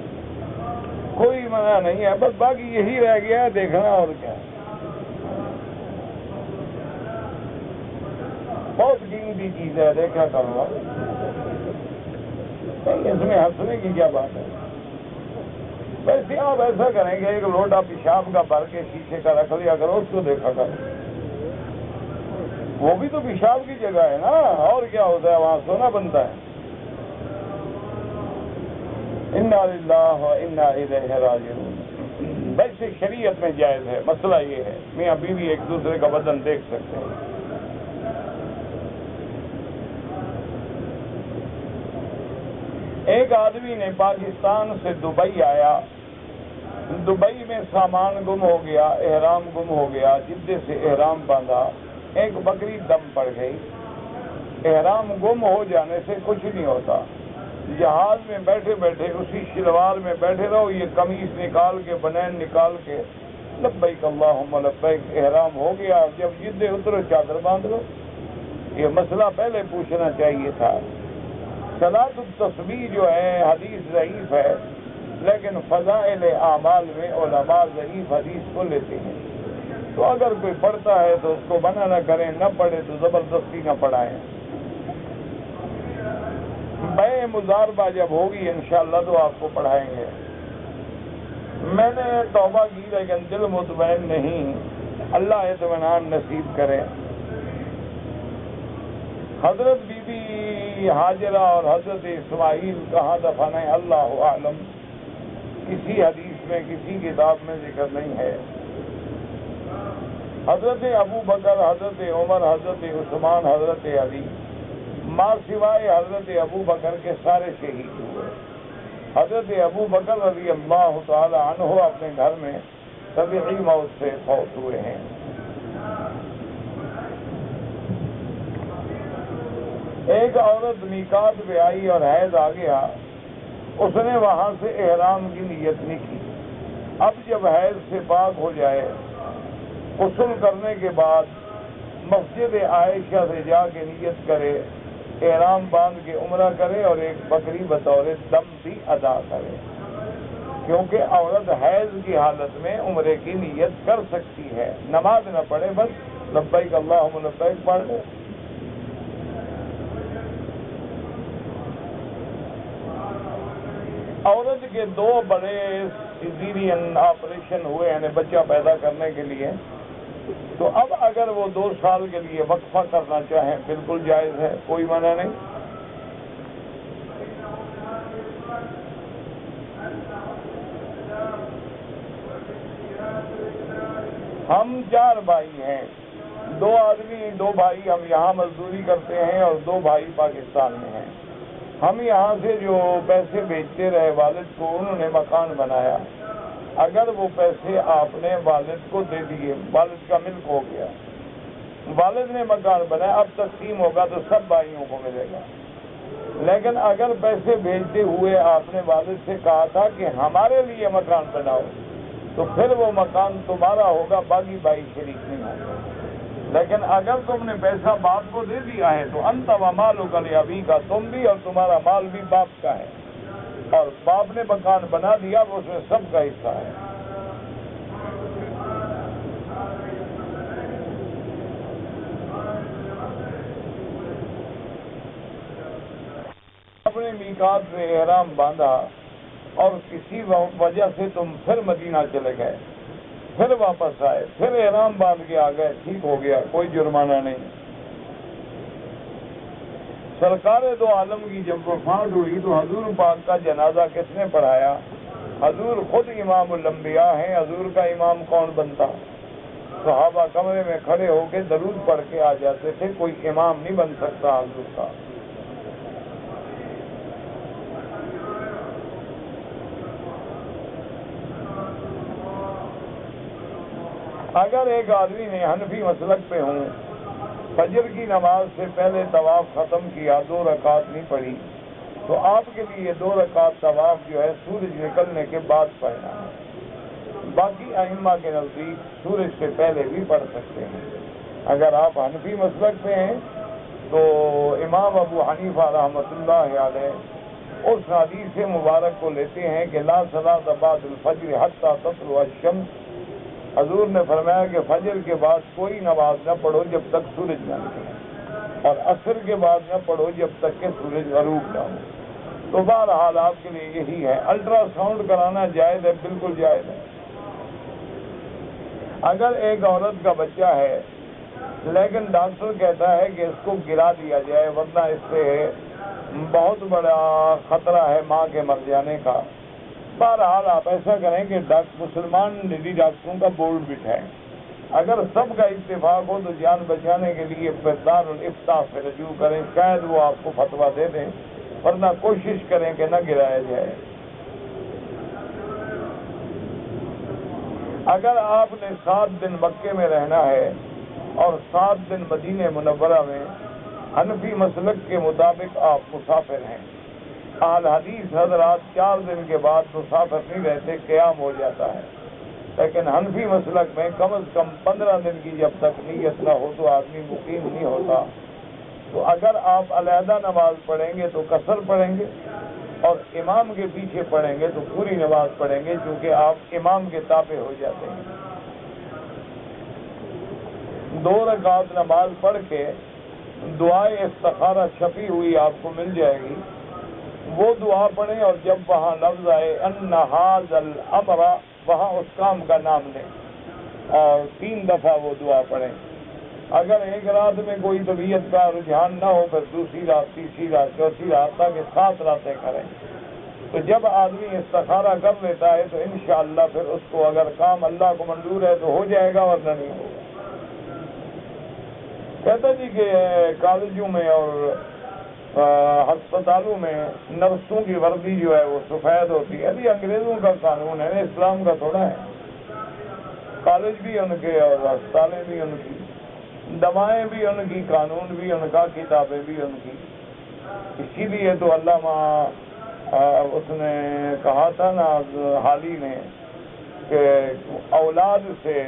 کوئی منع نہیں ہے. بس باقی یہی رہ گیا ہے دیکھنا, اور کیا. بہت قیمتی چیز ہے, دیکھا کروں. اس میں ہنسنے کی کیا بات ہے؟ ویسے آپ ایسا کریں کہ ایک لوٹا پیشاب کا بھر کے شیشے کا رکھ لیا کرو, اس کو دیکھا کرو. وہ بھی تو پیشاب کی جگہ ہے نا, اور کیا ہوتا ہے, وہاں سونا بنتا ہے. انا للہ و انا الیہ راجعون. ویسے شریعت میں جائز ہے. مسئلہ یہ ہے میاں بیوی ایک دوسرے کا بدن دیکھ سکتے ہیں. ایک آدمی نے پاکستان سے دبئی آیا, دبئی میں سامان گم ہو گیا, احرام گم ہو گیا, جدے سے احرام باندھا, ایک بکری دم پڑ گئی. احرام گم ہو جانے سے کچھ نہیں ہوتا, جہاز میں بیٹھے بیٹھے اسی شلوار میں بیٹھے رہو, یہ قمیص نکال کے, بنین نکال کے, لبیک اللہم لبیک, احرام ہو گیا. جب جدے اترو چادر باندھ لو. یہ مسئلہ پہلے پوچھنا چاہیے تھا. صلاۃ التسبیح جو ہے حدیث ضعیف ہے, لیکن فضائل اعمال میں علماء ضعیف حدیث کو لیتے ہیں. تو اگر کوئی پڑھتا ہے تو اس کو منع نہ کریں, نہ پڑھے تو زبردستی نہ پڑھائیں. بیع مضاربہ جب ہوگی انشاءاللہ تو آپ کو پڑھائیں گے. میں نے توبہ کی لیکن دل مطمئن نہیں, اللہ اطمینان نصیب کرے. حضرت بی بی حاجرہ اور حضرت اسماعیل کہاں دفن ہیں اللہ اعلم, کسی حدیث میں کسی کتاب میں ذکر نہیں ہے. حضرت ابو بکر, حضرت عمر, حضرت عثمان, حضرت علی, ماں سوائے حضرت ابو بکر کے سارے شہید ہوئے. حضرت ابو بکر رضی اللہ تعالی عنہ اپنے گھر میں طبیعی موت سے فوت ہوئے ہیں. ایک عورت میقات پہ آئی اور حیض آ گیا, اس نے وہاں سے احرام کی نیت نہیں کی. اب جب حیض سے پاک ہو جائے, غسل کرنے کے بعد مسجد عائشہ سے جا کے نیت کرے, احرام باندھ کے عمرہ کرے, اور ایک بکری بطور دم بھی ادا کرے. کیونکہ عورت حیض کی حالت میں عمرے کی نیت کر سکتی ہے, نماز نہ پڑھے, بس لبیک اللہم لبیک پڑھ لے. عورت کے 2 بڑے سیزیرین آپریشن ہوئے ہیں بچہ پیدا کرنے کے لیے، تو اب اگر وہ 2 سال کے لیے وقفہ کرنا چاہیں بالکل جائز ہے، کوئی منع نہیں۔ ہم 4 بھائی ہیں، 2 آدمی 2 بھائی ہم یہاں مزدوری کرتے ہیں اور 2 بھائی پاکستان میں ہیں۔ ہم یہاں سے جو پیسے بھیجتے رہے والد کو، انہوں نے مکان بنایا، اگر وہ پیسے آپ نے والد کو دے دیے، والد کا ملک ہو گیا، والد نے مکان بنایا، اب تقسیم ہوگا تو سب بھائیوں کو ملے گا۔ لیکن اگر پیسے بھیجتے ہوئے آپ نے والد سے کہا تھا کہ ہمارے لیے مکان بناؤ، تو پھر وہ مکان تمہارا ہوگا، باقی بھائی شریک نہیں ہوں گے۔ لیکن اگر تم نے پیسہ باپ کو دے دیا ہے تو انت و مالک لابیک کا، تم بھی اور تمہارا مال بھی باپ کا ہے، اور باپ نے مکان بنا دیا، وہ اس میں سب کا حصہ ہے۔ اپنے میقات میں احرام باندھا اور کسی وجہ سے تم پھر مدینہ چلے گئے، پھر واپس آئے، پھر احرام باندھ کے آ گئے، ٹھیک ہو گیا، کوئی جرمانہ نہیں۔ سرکار دو عالم کی جب وفات ہوئی تو حضور پاک کا جنازہ کس نے پڑھایا؟ حضور خود امام الانبیاء ہیں، حضور کا امام کون بنتا؟ صحابہ کمرے میں کھڑے ہو کے درود پڑھ کے آ جاتے تھے، کوئی امام نہیں بن سکتا حضور کا۔ اگر ایک آدمی نے حنفی مسلک پہ ہوں، فجر کی نماز سے پہلے طواف ختم کیا، 2 رکعت نہیں پڑھی، تو آپ کے لیے 2 رکعت طواف جو ہے سورج نکلنے کے بعد پڑھنا ہے۔ باقی ائمہ کے نزدیک سورج سے پہلے بھی پڑھ سکتے ہیں۔ اگر آپ حنفی مسلک پہ ہیں تو امام ابو حنیفہ رحمۃ اللہ علیہ اس حدیث مبارک کو لیتے ہیں کہ لا صلاۃ بعد الفجر حتی تطلع الشمس، حضور نے فرمایا کہ فجر کے بعد کوئی نماز نہ پڑھو جب تک سورج نہ نکلے، اور عصر کے بعد نہ پڑھو جب تک کہ سورج غروب نہ ہو۔ تو بہرحال آپ کے لیے یہی ہے۔ الٹرا ساؤنڈ کرانا جائز ہے، بالکل جائز ہے۔ اگر ایک عورت کا بچہ ہے لیکن ڈاکٹر کہتا ہے کہ اس کو گرا دیا جائے ورنہ اس سے بہت بڑا خطرہ ہے ماں کے مر جانے کا، بہرحال آپ ایسا کریں کہ مسلمان نجی ڈاکٹروں کا بورڈ بٹھائیں، اگر سب کا اتفاق ہو تو جان بچانے کے لیے دار الافتاء سے رجوع کریں، شاید وہ آپ کو فتویٰ دے دیں، ورنہ کوشش کریں کہ نہ گرایا جائے۔ اگر آپ نے 7 دن مکے میں رہنا ہے اور 7 دن مدینہ منورہ میں، حنفی مسلک کے مطابق آپ مسافر ہیں۔ اہل حدیث حضرات 4 دن کے بعد مسافر نہیں رہتے، قیام ہو جاتا ہے، لیکن حنفی مسلک میں کم از کم 15 دن کی جب تک نیت نہ ہو تو آدمی مقیم نہیں ہوتا۔ تو اگر آپ علیحدہ نماز پڑھیں گے تو قصر پڑھیں گے، اور امام کے پیچھے پڑھیں گے تو پوری نماز پڑھیں گے، چونکہ آپ امام کے تابع ہو جاتے ہیں۔ 2 رکعت نماز پڑھ کے دعائے استخارہ چھپی ہوئی آپ کو مل جائے گی، وہ دعا پڑھیں، اور جب وہاں لفظ آئے ان ھذا الامر، وہاں اس کام کا نام لیں اور 3 دفعہ وہ دعا پڑھیں۔ اگر ایک رات میں کوئی طبیعت کا رجحان نہ ہو پھر دوسری رات، تیسری رات، چوتھی رات، تاکہ 7 راتیں کریں۔ تو جب آدمی استخارہ کر لیتا ہے تو انشاءاللہ پھر اس کو اگر کام اللہ کو منظور ہے تو ہو جائے گا، ورنہ نہیں ہوگا۔ کہتا جی کہ کالجوں میں اور ہسپتالوں میں نرسوں کی وردی جو ہے وہ سفید ہوتی ہے، ابھی انگریزوں کا قانون ہے، اسلام کا تھوڑا ہے۔ کالج بھی ان کے اور ہسپتالیں بھی ان کی، دوائیں بھی ان کی، قانون بھی ان کا، کتابیں بھی ان کی۔ اسی لیے تو علامہ اس نے کہا تھا نا حالی نے کہ اولاد سے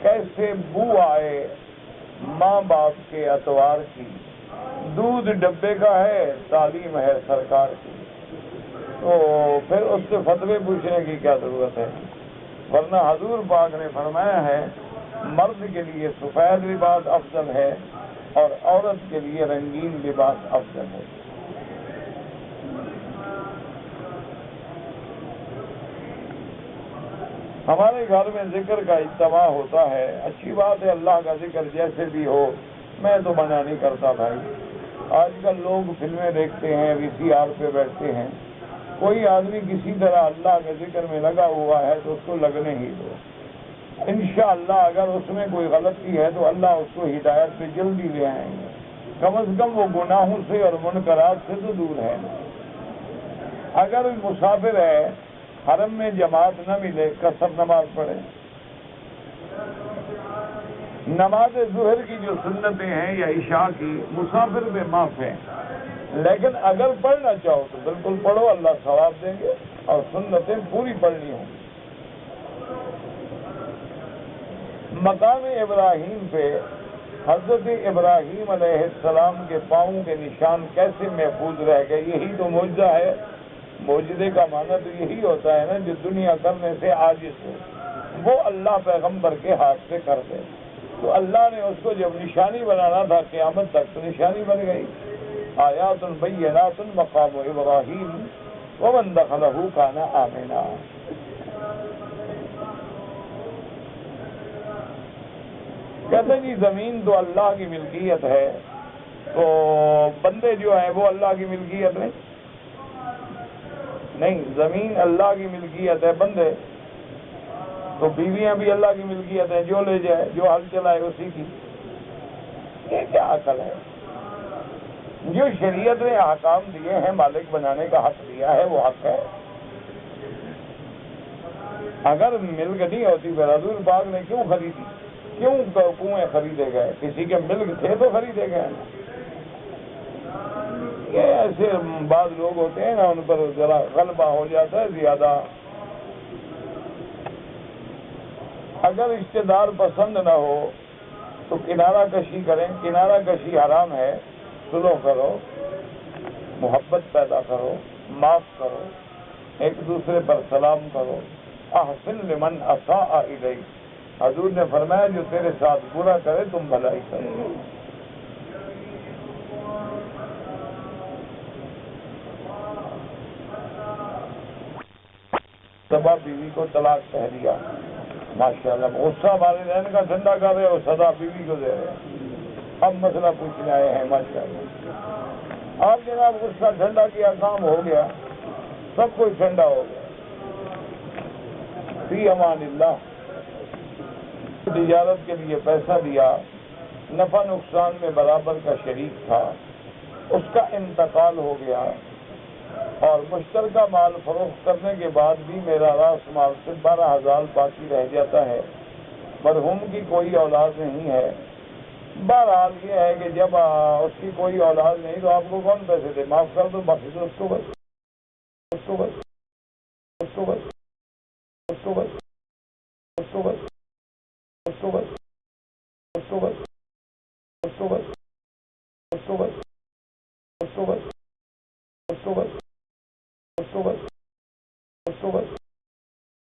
کیسے بو آئے ماں باپ کے اتوار کی، دودھ ڈبے کا ہے، تعلیم ہے سرکار کی۔ تو پھر اس سے فتوے پوچھنے کی کیا ضرورت ہے؟ ورنہ حضور پاک نے فرمایا ہے مرد کے لیے سفید لباس افضل ہے اور عورت کے لیے رنگین لباس افضل ہے۔ ہمارے گھر میں ذکر کا اجتماع ہوتا ہے، اچھی بات ہے، اللہ کا ذکر جیسے بھی ہو، میں تو منع نہیں کرتا بھائی۔ آج کل لوگ فلمیں دیکھتے ہیں، VCR پہ بیٹھتے ہیں، کوئی آدمی کسی طرح اللہ کے ذکر میں لگا ہوا ہے تو اس کو لگنے ہی دو۔ انشاءاللہ اگر اس میں کوئی غلطی ہے تو اللہ اس کو ہدایت پہ جلدی لے آئیں گے، کم از کم وہ گناہوں سے اور منکرات سے تو دور ہے۔ اگر مسافر ہے، حرم میں جماعت نہ ملے، قصر نماز پڑھے۔ نماز ظہر کی جو سنتیں ہیں یا عشاء کی، مسافر پہ معاف ہیں، لیکن اگر پڑھنا چاہو تو بالکل پڑھو، اللہ ثواب دیں گے، اور سنتیں پوری پڑھنی ہوں۔ مقام ابراہیم پہ حضرت ابراہیم علیہ السلام کے پاؤں کے نشان کیسے محفوظ رہ گئے؟ یہی تو معجزہ ہے۔ معجزے کا معنی تو یہی ہوتا ہے نا، جو دنیا کرنے سے عاجز ہو وہ اللہ پیغمبر کے ہاتھ سے کر دے۔ تو اللہ نے اس کو جب نشانی بنانا تھا قیامت تک تو نشانی بن گئی۔ آیات بینات مقام ابراہیم ومن دخلہ کان آمنا۔ کہتے جی زمین تو اللہ کی ملکیت ہے، تو بندے جو ہیں وہ اللہ کی ملکیت نہیں، زمین اللہ کی ملکیت ہے، بندے تو بیویاں بھی اللہ کی ملکیت ہے، جو لے جائے، جو حل چلائے اسی کی۔ یہ کیا عقل ہے؟ جو شریعت نے احکام دیے ہیں، مالک بنانے کا حق دیا ہے، وہ حق ہے۔ اگر ملک نہیں ہوتی پھر حضور پاک نے کیوں خریدی؟ کیوں کنویں خریدے گئے؟ کسی کے ملک تھے تو خریدے گئے۔ یہ ایسے بعض لوگ ہوتے ہیں نا، ان پر ذرا غلبہ ہو جاتا ہے زیادہ۔ اگر رشتے دار پسند نہ ہو تو کنارہ کشی کریں، کنارہ کشی حرام ہے، سلو کرو، محبت پیدا کرو، معاف کرو، ایک دوسرے پر سلام کرو۔ احسن لمن اساء الیک، حضور نے فرمایا جو تیرے ساتھ برا کرے تم بھلائی کرو۔ سبا بیوی کو طلاق کہہ دیا، ماشاءاللہ غصہ ہمارے رہنے کا ٹھنڈا کر رہے اور سزا بیوی کو دے رہے۔ اب مسئلہ پوچھنے آئے ہیں، ماشاءاللہ آپ جناب غصہ ٹھنڈا کیا، کام ہو گیا، سب کچھ ٹھنڈا ہو گیا۔ فی امان اللہ، تجارت کے لیے پیسہ دیا، نفع نقصان میں برابر کا شریک تھا، اس کا انتقال ہو گیا، اور مشترکہ مال فروخت کرنے کے بعد بھی میرا راس مال سے 12,000 باقی رہ جاتا ہے، مرحوم کی کوئی اولاد نہیں ہے۔ بہرحال یہ ہے کہ جب اس کی کوئی اولاد نہیں تو آپ کو کون پیسے دے؟ معاف کر دو، باقی تو اس کو بس، اس کو بس، اس کو بس، اس کو بس، اس کو بس، اس کو بس، اس کو بس، اس کو بس، اس کو بس، اس کو بس، اس کو بس، اس کو بس، اس کو بس، اس کو بس۔